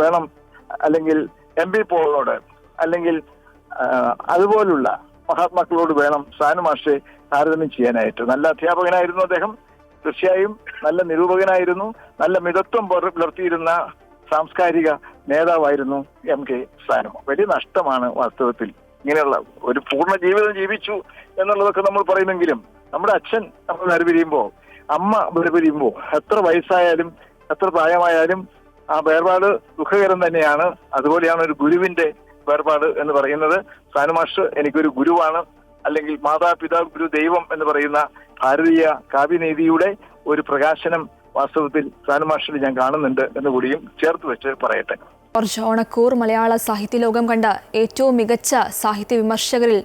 വേണം, അല്ലെങ്കിൽ MP പോളിനോട്, അല്ലെങ്കിൽ അതുപോലുള്ള മഹാത്മാക്കളോട് വേണം സാനുമാഷെ താരതമ്യം ചെയ്യാനായിട്ട്. നല്ല അധ്യാപകനായിരുന്നു അദ്ദേഹം, തീർച്ചയായും നല്ല നിരൂപകനായിരുന്നു, നല്ല മിതത്വം പുലർത്തിയിരുന്ന സാംസ്കാരിക നേതാവായിരുന്നു MK സാനു. വലിയ നഷ്ടമാണ് വാസ്തവത്തിൽ. ഇങ്ങനെയുള്ള ഒരു പൂർണ്ണ ജീവിതം ജീവിച്ചു എന്നുള്ളതൊക്കെ നമ്മൾ പറയുമെങ്കിലും നമ്മുടെ അച്ഛൻ നമ്മൾ വേർപിരിയുമ്പോൾ, അമ്മ വേർപിരിയുമ്പോൾ, എത്ര വയസ്സായാലും എത്ര പ്രായമായാലും ആ വേർപാട് ദുഃഖകരം തന്നെയാണ്. അതുപോലെയാണ് ഒരു ഗുരുവിന്റെ വേർപാട് എന്ന് പറയുന്നത്. സാനുമാഷ് എനിക്കൊരു ഗുരുവാണ്, അല്ലെങ്കിൽ മാതാപിതാ ഗുരു ദൈവം എന്ന് പറയുന്ന ഭാരതീയ കാവ്യനീതിയുടെ ഒരു പ്രകാശനം വാസ്തവത്തിൽ സാനുമാഷിൽ ഞാൻ കാണുന്നുണ്ട് എന്ന് കൂടിയും ചേർത്ത് വെച്ച് പറയട്ടെ. ജോർജ് ഓണക്കൂർ മലയാള സാഹിത്യ ലോകം കണ്ട ഏറ്റവും മികച്ച സാഹിത്യ വിമർശകരിൽ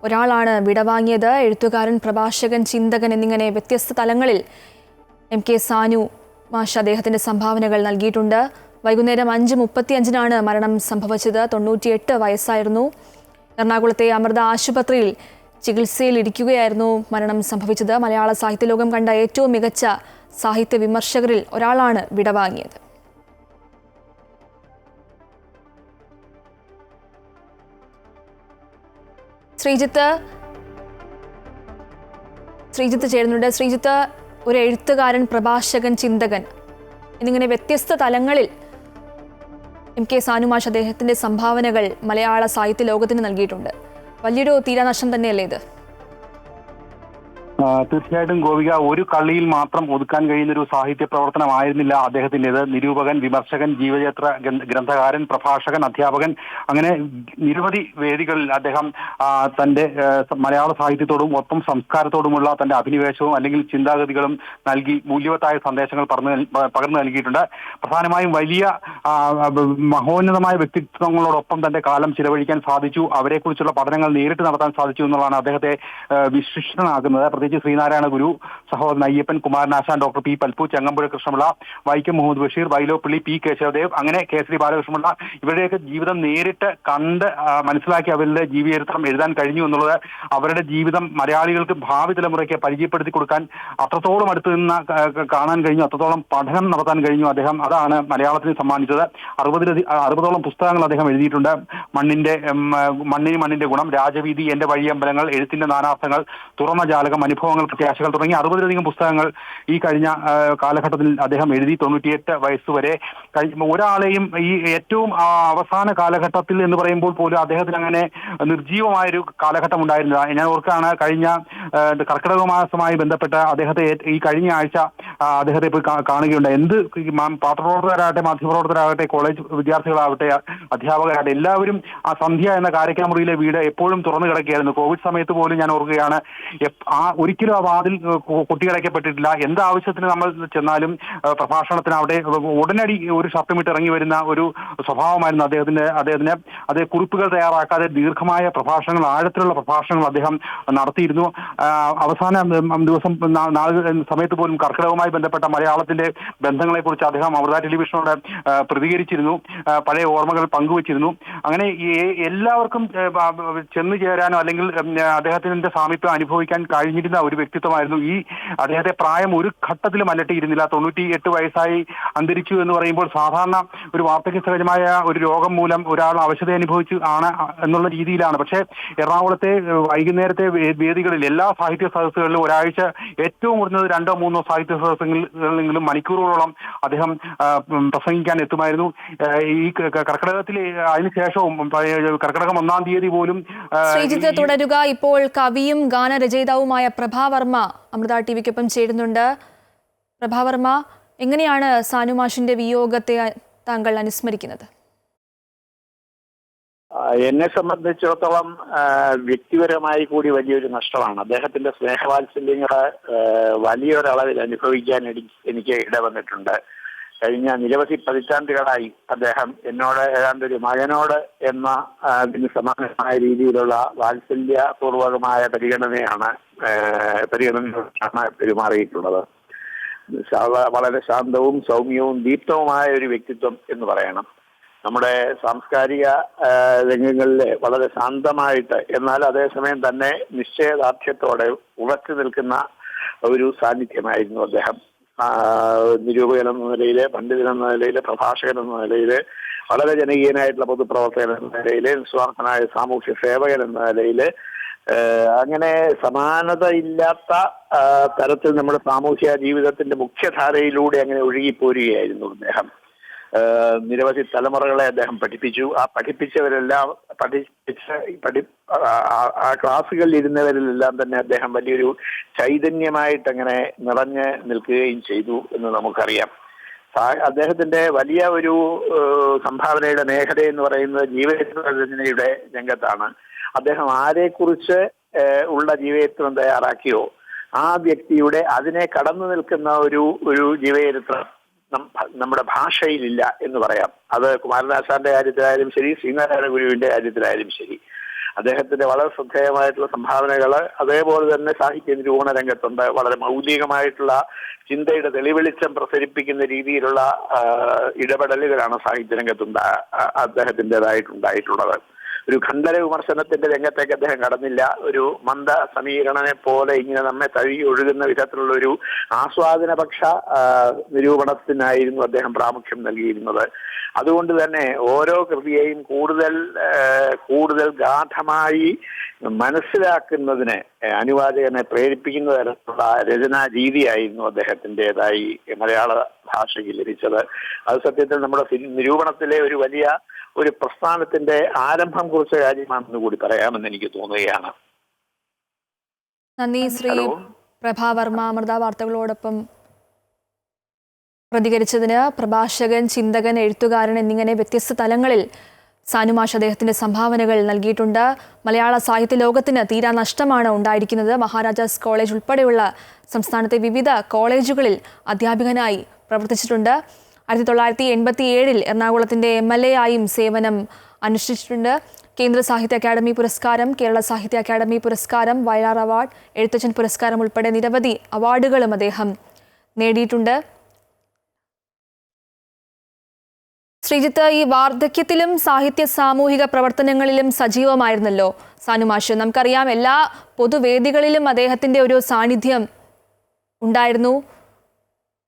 ഒരാളാണ് വിടവാങ്ങിയത്. എഴുത്തുകാരൻ, പ്രഭാഷകൻ, ചിന്തകൻ എന്നിങ്ങനെ വ്യത്യസ്ത തലങ്ങളിൽ MK സാനു മാഷ് അദ്ദേഹത്തിന്റെ സംഭാവനകൾ നൽകിയിട്ടുണ്ട്. വൈകുന്നേരം 5:35 മരണം സംഭവിച്ചത്. 98 വയസ്സായിരുന്നു. എറണാകുളത്തെ അമൃത ആശുപത്രിയിൽ ചികിത്സയിൽ ഇരിക്കുകയായിരുന്നു മരണം സംഭവിച്ചത്. മലയാള സാഹിത്യ ലോകം കണ്ട ഏറ്റവും മികച്ച സാഹിത്യ വിമർശകരിൽ ഒരാളാണ് വിടവാങ്ങിയത്. ശ്രീജിത്ത് ചേരുന്നുണ്ട്. ശ്രീജിത്ത്, ഒരു എഴുത്തുകാരൻ, പ്രഭാഷകൻ, ചിന്തകൻ എന്നിങ്ങനെ വ്യത്യസ്ത തലങ്ങളിൽ MK സാനുമാഷ് അദ്ദേഹത്തിന്റെ സംഭാവനകൾ മലയാള സാഹിത്യ ലോകത്തിന് നൽകിയിട്ടുണ്ട്. വലിയൊരു തീരാനഷ്ടം തന്നെയല്ലേ ഇത്? തീർച്ചയായിട്ടും ഗോപിക, ഒരു കള്ളിയിൽ മാത്രം ഒതുക്കാൻ കഴിയുന്ന ഒരു സാഹിത്യ പ്രവർത്തനമായിരുന്നില്ല അദ്ദേഹത്തിൻ്റെത്. നിരൂപകൻ, വിമർശകൻ, ജീവചരിത്ര ഗ്രന്ഥകാരൻ, പ്രഭാഷകൻ, അധ്യാപകൻ, അങ്ങനെ നിരവധി വേദികളിൽ അദ്ദേഹം തന്റെ മലയാള സാഹിത്യത്തോടും ഒപ്പം സംസ്കാരത്തോടുമുള്ള തന്റെ അഭിനിവേശവും അല്ലെങ്കിൽ ചിന്താഗതികളും നൽകി മൂല്യവത്തായ സന്ദേശങ്ങൾ പകർന്നു നൽകിയിട്ടുണ്ട്. പ്രധാനമായും വലിയ മഹോന്നതമായ വ്യക്തിത്വങ്ങളോടൊപ്പം തന്റെ കാലം ചിലവഴിക്കാൻ സാധിച്ചു. അവരെക്കുറിച്ചുള്ള പഠനങ്ങൾ നേരിട്ട് നടത്താൻ സാധിച്ചു എന്നുള്ളതാണ് അദ്ദേഹത്തെ വിശിഷ്ടനാക്കുന്നത്. പ്രത്യേകിച്ച് Sree Narayana Guru, Sahodaran Ayyappan, Kumaranasan, doctor P. Palpu, Changampuzha Krishnapillai, Vaikom Muhammad Basheer, Vyloppilli, P. Kesavadev, അങ്ങനെ കേസരി ബാലകൃഷ്ണപിള്ള, ഇവരുടെയൊക്കെ ജീവിതം നേരിട്ട് കണ്ട് മനസ്സിലാക്കി അവരുടെ ജീവചരിത്രം എഴുതാൻ കഴിഞ്ഞു എന്നുള്ളത് അവരുടെ ജീവിതം മലയാളികൾക്ക് ഭാവി തലമുറയ്ക്ക് പരിചയപ്പെടുത്തി കൊടുക്കാൻ അത്രത്തോളം അടുത്ത് നിന്ന് കാണാൻ കഴിഞ്ഞു, അത്രത്തോളം പഠനം നടത്താൻ കഴിഞ്ഞു അദ്ദേഹം. അതാണ് മലയാളത്തിന് സമ്മാനിച്ചത്. 60ഓളം പുസ്തകങ്ങൾ അദ്ദേഹം എഴുതിയിട്ടുണ്ട്. മണ്ണിന്റെ ഗുണം, രാജവീതി, എന്റെ വഴിയമ്പലങ്ങൾ, എഴുത്തിന്റെ നാനാർത്ഥങ്ങൾ, തുറന്ന ജാലകം, അനുഭവങ്ങൾ, പ്രത്യാശകൾ തുടങ്ങി 60ലധികം പുസ്തകങ്ങൾ ഈ കഴിഞ്ഞ കാലഘട്ടത്തിൽ അദ്ദേഹം എഴുതി. 98 വയസ്സുവരെ ഒരാളെയും ഈ ഏറ്റവും അവസാന കാലഘട്ടത്തിൽ എന്ന് പറയുമ്പോൾ പോലും അദ്ദേഹത്തിന് അങ്ങനെ നിർജീവമായൊരു കാലഘട്ടം ഉണ്ടായിരുന്നില്ല. ഞാൻ ഓർക്കാണ്, കഴിഞ്ഞ കർക്കിടക മാസവുമായി ബന്ധപ്പെട്ട് അദ്ദേഹത്തെ ഈ കഴിഞ്ഞ ആഴ്ച അദ്ദേഹത്തെ പോയി കാണുകയുണ്ട്. എന്ത് പത്രപ്രവർത്തകരാകട്ടെ, മാധ്യമപ്രവർത്തകരാകട്ടെ, കോളേജ് വിദ്യാർത്ഥികളാവട്ടെ, അധ്യാപകരാകട്ടെ, എല്ലാവരും ആ സന്ധ്യ എന്ന കാരക്കാമുറിയിലെ വീട് എപ്പോഴും തുറന്നു കിടക്കുകയായിരുന്നു. കോവിഡ് സമയത്ത് പോലും ഞാൻ ഓർക്കുകയാണ്, ഒരിക്കലും ആ വാതിൽ കൊട്ടിയടയ്ക്കപ്പെട്ടിട്ടില്ല. എന്താവശ്യത്തിന് നമ്മൾ ചെന്നാലും പ്രഭാഷണത്തിനാവട്ടെ ഉടനടി ഒരു ഷർട്ടുമിട്ട് ഇറങ്ങി വരുന്ന ഒരു സ്വഭാവമായിരുന്നു അദ്ദേഹത്തിന്. അതേ കുറിപ്പുകൾ തയ്യാറാക്കാതെ ദീർഘമായ പ്രഭാഷണങ്ങൾ, ആഴത്തിലുള്ള പ്രഭാഷണങ്ങൾ അദ്ദേഹം നടത്തിയിരുന്നു. അവസാന ദിവസം സമയത്ത് പോലും കർക്കിടകവുമായി ബന്ധപ്പെട്ട മലയാളത്തിന്റെ ബന്ധങ്ങളെക്കുറിച്ച് അദ്ദേഹം അമൃത ടെലിവിഷനോട് പ്രതികരിച്ചിരുന്നു, പഴയ ഓർമ്മകൾ പങ്കുവച്ചിരുന്നു. അങ്ങനെ എല്ലാവർക്കും ചെന്നു ചേരാനോ അല്ലെങ്കിൽ അദ്ദേഹത്തിന്റെ സാമീപ്യം അനുഭവിക്കാൻ കഴിഞ്ഞിരുന്ന ഒരു വ്യക്തിത്വമായിരുന്നു. അദ്ദേഹത്തെ പ്രായം ഒരു ഘട്ടത്തിലും അലട്ടിയിരുന്നില്ല. 98 വയസ്സായി അന്തരിച്ചു എന്ന് പറയുമ്പോൾ സാധാരണ ഒരു വാർദ്ധക്യ സഹജമായ ഒരു രോഗം മൂലം ഒരാൾ അവശത അനുഭവിച്ചു ആണ് എന്നുള്ള രീതിയിലാണ്. പക്ഷേ എറണാകുളത്തെ വൈകുന്നേരത്തെ വേദികളിൽ എല്ലാ സാഹിത്യ സദസ്സുകളിലും ഒരാഴ്ച ഏറ്റവും കുറഞ്ഞത് 2-3 സാഹിത്യ സദസ്സുകളിലെങ്കിലും മണിക്കൂറുകളോളം അദ്ദേഹം പ്രസംഗിക്കാൻ എത്തുമായിരുന്നു. ഈ കർക്കിടകത്തിൽ അതിനുശേഷവും കർക്കിടകം 1-ാം തീയതി പോലും തുടരുക. ഇപ്പോൾ കവിയും ഗാനരചയിതാവുമായ പ്രഭാവർമ്മ അമൃത ടിവിക്കൊപ്പം ചേരുന്നുണ്ട്. പ്രഭാവർമ്മ, എങ്ങനെയാണ് സാനുമാഷിന്റെ വിയോഗത്തെ താങ്കൾ അനുസ്മരിക്കുന്നത്? എന്നെ സംബന്ധിച്ചിടത്തോളം വ്യക്തിപരമായി കൂടി വലിയൊരു നഷ്ടമാണ്. അദ്ദേഹത്തിന്റെ സ്നേഹവാത്സല്യങ്ങള് വലിയൊരളവിൽ അനുഭവിക്കാൻ എനിക്ക് ഇടവന്നിട്ടുണ്ട്. കഴിഞ്ഞ നിരവധി പതിറ്റാണ്ടുകളായി അദ്ദേഹം എന്നോട് ഏതാണ്ട് ഒരു മകനോട് എന്ന ഇതിന് സമാനമായ രീതിയിലുള്ള വാത്സല്യപൂർവകമായ പരിഗണനയാണ് പെരുമാറിയിട്ടുള്ളത്. വളരെ ശാന്തവും സൗമ്യവും ദീപ്തവുമായ ഒരു വ്യക്തിത്വം എന്ന് പറയണം. നമ്മുടെ സാംസ്കാരിക രംഗങ്ങളിലെ വളരെ ശാന്തമായിട്ട് എന്നാൽ അതേസമയം തന്നെ നിശ്ചയദാർഢ്യത്തോടെ ഉറച്ചു നിൽക്കുന്ന ഒരു സാന്നിധ്യമായിരുന്നു അദ്ദേഹം. നിരൂപകൻ എന്ന നിലയില്, പണ്ഡിതൻ എന്ന നിലയില്, പ്രഭാഷകൻ എന്ന നിലയില്, വളരെ ജനകീയനായിട്ടുള്ള പൊതുപ്രവർത്തകൻ എന്ന നിലയില്, നിസ്വാർത്ഥനായ സാമൂഹ്യ സേവകൻ എന്ന നിലയില്, അങ്ങനെ സമാനതയില്ലാത്ത തരത്തിൽ നമ്മുടെ സാമൂഹ്യ ജീവിതത്തിന്റെ മുഖ്യധാരയിലൂടെ അങ്ങനെ ഒഴുകിപ്പോരുകയായിരുന്നു അദ്ദേഹം. നിരവധി തലമുറകളെ അദ്ദേഹം പഠിപ്പിച്ചു. ആ പഠിപ്പിച്ചവരെല്ലാം ആ ക്ലാസ്സുകളിൽ ഇരുന്നവരിലെല്ലാം തന്നെ അദ്ദേഹം വലിയൊരു ചൈതന്യമായിട്ട് അങ്ങനെ നിറഞ്ഞ് നിൽക്കുകയും ചെയ്തു എന്ന് നമുക്കറിയാം. അദ്ദേഹത്തിന്റെ വലിയ ഒരു സംഭാവനയുടെ മേഖല എന്ന് പറയുന്നത് ജീവചരിത്ര രചനയുടെ രംഗത്താണ്. അദ്ദേഹം ആരെക്കുറിച്ച് ഉള്ള ജീവചരിത്രം തയ്യാറാക്കിയോ ആ വ്യക്തിയുടെ അതിനെ കടന്നു നിൽക്കുന്ന ഒരു ജീവചരിത്രം നമ്മുടെ ഭാഷയിലില്ല എന്ന് പറയാം. അത് കുമാരനാശാന്റെ കാര്യത്തിലായാലും ശരി, ശ്രീനാരായണ ഗുരുവിന്റെ കാര്യത്തിലായാലും ശരി. അദ്ദേഹത്തിന്റെ വളരെ ശ്രദ്ധേയമായിട്ടുള്ള സംഭാവനകൾ അതേപോലെ തന്നെ സാഹിത്യ നിരൂപണ രംഗത്തുണ്ട്. വളരെ മൗലികമായിട്ടുള്ള ചിന്തയുടെ തെളിവെളിച്ചം പ്രസരിപ്പിക്കുന്ന രീതിയിലുള്ള ഇടപെടലുകളാണ് സാഹിത്യ രംഗത്തുണ്ട് അദ്ദേഹത്തിൻ്റെതായിട്ടുണ്ടായിട്ടുള്ളത്. ഒരു ഖണ്ഡന വിമർശനത്തിന്റെ രംഗത്തേക്ക് അദ്ദേഹം കടന്നില്ല. ഒരു മന്ദ സമീകരണനെ പോലെ ഇങ്ങനെ നമ്മെ തഴുകി ഒഴുകുന്ന വിധത്തിലുള്ള ഒരു ആസ്വാദനപക്ഷ നിരൂപണത്തിനായിരുന്നു അദ്ദേഹം പ്രാമുഖ്യം നൽകിയിരുന്നത്. അതുകൊണ്ട് തന്നെ ഓരോ കൃതിയെയും കൂടുതൽ ഗാഠമായി മനസ്സിലാക്കുന്നതിന് അനുവാചകനെ പ്രേരിപ്പിക്കുന്ന തരത്തിലുള്ള രചനാ രീതിയായിരുന്നു അദ്ദേഹത്തിൻ്റെതായി മലയാള ഭാഷയ്ക്ക് ലഭിച്ചത്. അത് സത്യത്തിൽ നമ്മുടെ നിരൂപണത്തിലെ ഒരു പ്രസ്ഥാനത്തിന്റെ ആരംഭം കുറിച്ച കാര്യമാണെന്ന് കൂടി പറയാമെന്ന് എനിക്ക് തോന്നുകയാണ്. നന്ദി ശ്രീ പ്രഭാവർമ്മ അമൃത വാർത്തകളോടൊപ്പം പ്രതികരിച്ചതിന്. പ്രഭാഷകൻ, ചിന്തകൻ, എഴുത്തുകാരൻ എന്നിങ്ങനെ വ്യത്യസ്ത തലങ്ങളിൽ സാനുമാഷ് അദ്ദേഹത്തിന്റെ സംഭാവനകൾ നൽകിയിട്ടുണ്ട്. മലയാള സാഹിത്യ ലോകത്തിന് തീരാ നഷ്ടമാണ് ഉണ്ടായിരിക്കുന്നത്. മഹാരാജാസ് കോളേജ് ഉൾപ്പെടെയുള്ള സംസ്ഥാനത്തെ വിവിധ കോളേജുകളിൽ അധ്യാപകനായി പ്രവർത്തിച്ചിട്ടുണ്ട്. 1987 എറണാകുളത്തിന്റെ MLA ആയും സേവനം അനുഷ്ഠിച്ചിട്ടുണ്ട്. കേന്ദ്ര സാഹിത്യ അക്കാദമി പുരസ്കാരം, കേരള സാഹിത്യ അക്കാദമി പുരസ്കാരം, വയലാർ അവാർഡ്, എഴുത്തച്ഛൻ പുരസ്കാരം ഉൾപ്പെടെ നിരവധി അവാർഡുകളും അദ്ദേഹം നേടിയിട്ടുണ്ട്. ശ്രീജിത്ത്, ഈ വാർദ്ധക്യത്തിലും സാഹിത്യ സാമൂഹിക പ്രവർത്തനങ്ങളിലും സജീവമായിരുന്നല്ലോ സാനുമാഷ്. നമുക്കറിയാം, എല്ലാ പൊതുവേദികളിലും അദ്ദേഹത്തിന്റെ ഒരു സാന്നിധ്യം ഉണ്ടായിരുന്നു.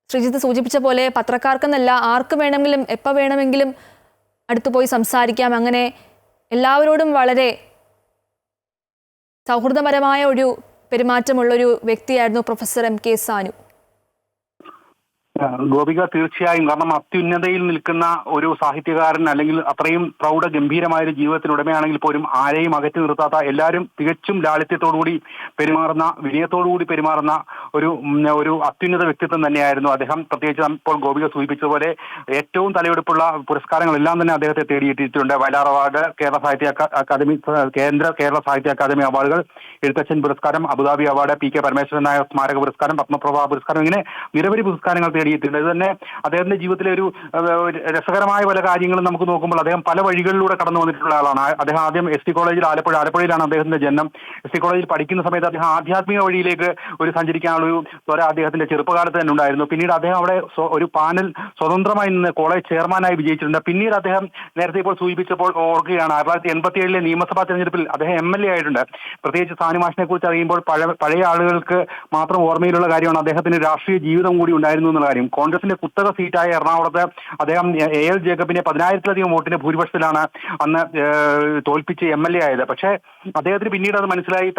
ശ്രീജിത്ത് സൂചിപ്പിച്ച പോലെ പത്രക്കാർക്കെന്നല്ല, ആർക്ക് വേണമെങ്കിലും എപ്പോൾ വേണമെങ്കിലും അടുത്തുപോയി സംസാരിക്കാം. അങ്ങനെ എല്ലാവരോടും വളരെ സൗഹൃദപരമായ ഒരു പെരുമാറ്റമുള്ളൊരു വ്യക്തിയായിരുന്നു പ്രൊഫസർ MK സാനു. ഗോപിക, തീർച്ചയായും. കാരണം അത്യുന്നതയിൽ നിൽക്കുന്ന ഒരു സാഹിത്യകാരൻ, അല്ലെങ്കിൽ അത്രയും പ്രൗഢ ഗംഭീരമായൊരു ജീവിതത്തിനുടമയാണെങ്കിൽ പോലും ആരെയും അകറ്റി നിർത്താത്ത, എല്ലാവരും തികച്ചും ലാളിത്യത്തോടുകൂടി പെരുമാറുന്ന, വിനയത്തോടുകൂടി പെരുമാറുന്ന ഒരു അത്യുന്നത വ്യക്തിത്വം തന്നെയായിരുന്നു അദ്ദേഹം. പ്രത്യേകിച്ച് ഇപ്പോൾ ഗോപിക സൂചിപ്പിച്ചതുപോലെ ഏറ്റവും തലയെടുപ്പുള്ള പുരസ്കാരങ്ങളെല്ലാം തന്നെ അദ്ദേഹത്തെ തേടിയിട്ടിട്ടുണ്ട്. വയലാർ അവാർഡ്, കേരള സാഹിത്യ അക്കാദമി അവാർഡുകൾ, എഴുത്തച്ഛൻ പുരസ്കാരം, Abu Dhabi award, PK Parameswaran Nair സ്മാരക പുരസ്കാരം, പത്മപ്രഭ പുരസ്കാരം, ഇങ്ങനെ നിരവധി പുരസ്കാരങ്ങൾ തേടിയിട്ടുണ്ട്. ഇത് തന്നെ അദ്ദേഹത്തിന്റെ ജീവിതത്തിലെ ഒരു രസകരമായ പല കാര്യങ്ങളും നമുക്ക് നോക്കുമ്പോൾ അദ്ദേഹം പല വഴികളിലൂടെ കടന്നു വന്നിട്ടുള്ള ആളാണ്. അദ്ദേഹം ആദ്യം ST കോളേജിൽ ആലപ്പുഴയിലാണ് അദ്ദേഹത്തിന്റെ ജന്മം. ST കോളേജിൽ പഠിക്കുന്ന സമയത്ത് അദ്ദേഹം ആധ്യാത്മിക വഴിയിലേക്ക് സഞ്ചരിക്കാനുള്ള ത്വര അദ്ദേഹത്തിന്റെ ചെറുപ്പകാലത്ത് തന്നെ ഉണ്ടായിരുന്നു. പിന്നീട് അദ്ദേഹം അവിടെ ഒരു പാനൽ സ്വതന്ത്രമായി നിന്ന് കോളേജ് ചെയർമാനായി വിജയിച്ചിട്ടുണ്ട്. പിന്നീട് അദ്ദേഹം നേരത്തെ ഇപ്പോൾ സൂചിപ്പിച്ചപ്പോൾ ഓർക്കുകയാണ്, 1987 നിയമസഭാ തെരഞ്ഞെടുപ്പിൽ അദ്ദേഹം MLA ആയിട്ടുണ്ട്. പ്രത്യേകിച്ച് സാനുമാഷിനെ കുറിച്ച് അറിയുമ്പോൾ പഴയ ആളുകൾക്ക് മാത്രം ഓർമ്മയിലുള്ള കാര്യമാണ് അദ്ദേഹത്തിന് രാഷ്ട്രീയ ജീവിതം കൂടി ഉണ്ടായിരുന്നു എന്നുള്ള കാര്യം. കോൺഗ്രസിന്റെ കുത്തക സീറ്റായ എറണാകുളത്ത് അദ്ദേഹം AL ജേക്കബിനെ 10,000-ലധികം വോട്ടിന്റെ ഭൂരിപക്ഷത്തിലാണ് അന്ന് തോൽപ്പിച്ച് MLA ആയത്. പക്ഷേ അദ്ദേഹത്തിന് പിന്നീട് അത് മനസ്സിലായി,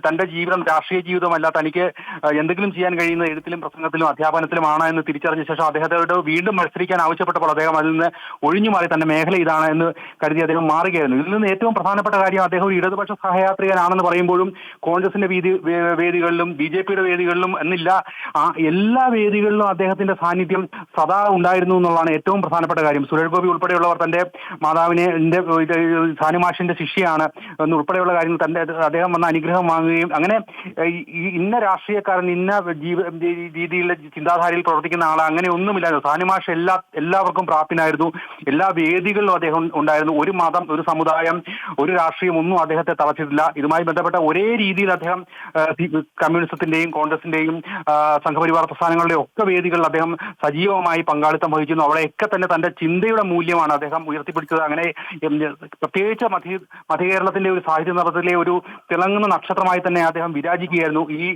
തന്റെ ജീവിതം രാഷ്ട്രീയ ജീവിതമല്ല, തനിക്ക് എന്തെങ്കിലും ചെയ്യാൻ കഴിയുന്ന എഴുത്തിലും പ്രസംഗത്തിലും അധ്യാപനത്തിലുമാണ് എന്ന് തിരിച്ചറിഞ്ഞ ശേഷം അദ്ദേഹത്തോട് വീണ്ടും മത്സരിക്കാൻ ആവശ്യപ്പെട്ടപ്പോൾ അദ്ദേഹം അതിൽ നിന്ന് ഒഴിഞ്ഞു മാറി തന്റെ മേഖല ഇതാണ് എന്ന് കരുതി അദ്ദേഹം മാറുകയായിരുന്നു. ഇതിൽ നിന്ന് ഏറ്റവും പ്രധാനപ്പെട്ട കാര്യം, അദ്ദേഹം ഒരു ഇടതുപക്ഷ സഹയാത്രികനാണെന്ന് പറയുമ്പോഴും കോൺഗ്രസിന്റെ വേദികളിലും BJPയുടെ വേദികളിലും എന്നില്ല, എല്ലാ വേദികളിലും അദ്ദേഹത്തിന്റെ സാന്നിധ്യം സദാ ഉണ്ടായിരുന്നു എന്നുള്ളതാണ് ഏറ്റവും പ്രധാനപ്പെട്ട കാര്യം. സുരേഷ് ഗോപി ഉൾപ്പെടെയുള്ളവർ തന്റെ മാതാവിനെ സാനുമാഷിന്റെ ശിഷ്യയാണ് എന്നുൾപ്പെടെയുള്ള കാര്യങ്ങൾ അദ്ദേഹം വന്ന അനുഗ്രഹം വാങ്ങുകയും അങ്ങനെ ഇന്ന രാഷ്ട്രീയക്കാരൻ ഇന്ന രീതിയിലുള്ള ചിന്താധാരയിൽ പ്രവർത്തിക്കുന്ന ആൾ അങ്ങനെ ഒന്നുമില്ലായിരുന്നു. സാനുമാഷ് എല്ലാവർക്കും പ്രാപ്തനായിരുന്നു. എല്ലാ വേദികളിലും അദ്ദേഹം ഉണ്ടായിരുന്നു. ഒരു മതം, ഒരു സമുദായം, ഒരു രാഷ്ട്രീയം ഒന്നും അദ്ദേഹത്തെ തളച്ചിട്ടില്ല. ഇതുമായി ബന്ധപ്പെട്ട ഒരേ രീതിയിൽ അദ്ദേഹം കമ്മ്യൂണിസത്തിന്റെയും കോൺഗ്രസിന്റെയും സംഘപരിവാർ പ്രസ്ഥാനങ്ങളുടെയും ഒക്കെ വേദികളിൽ അദ്ദേഹം സജീവമായി പങ്കാളിത്തം വഹിക്കുന്നു. അവിടെയൊക്കെ തന്നെ തന്റെ ചിന്തയുടെ മൂല്യമാണ് അദ്ദേഹം ഉയർത്തിപ്പിടിച്ചത്. അങ്ങനെ പ്രത്യേകിച്ച് മധ്യകേരളത്തിന്റെ ഒരു സാഹിത്യ നിറത്തിലെ ഒരു തിളങ്ങുന്ന നക്ഷത്രമായി തന്നെ അദ്ദേഹം വിരാജിക്കുകയായിരുന്നു. ഈ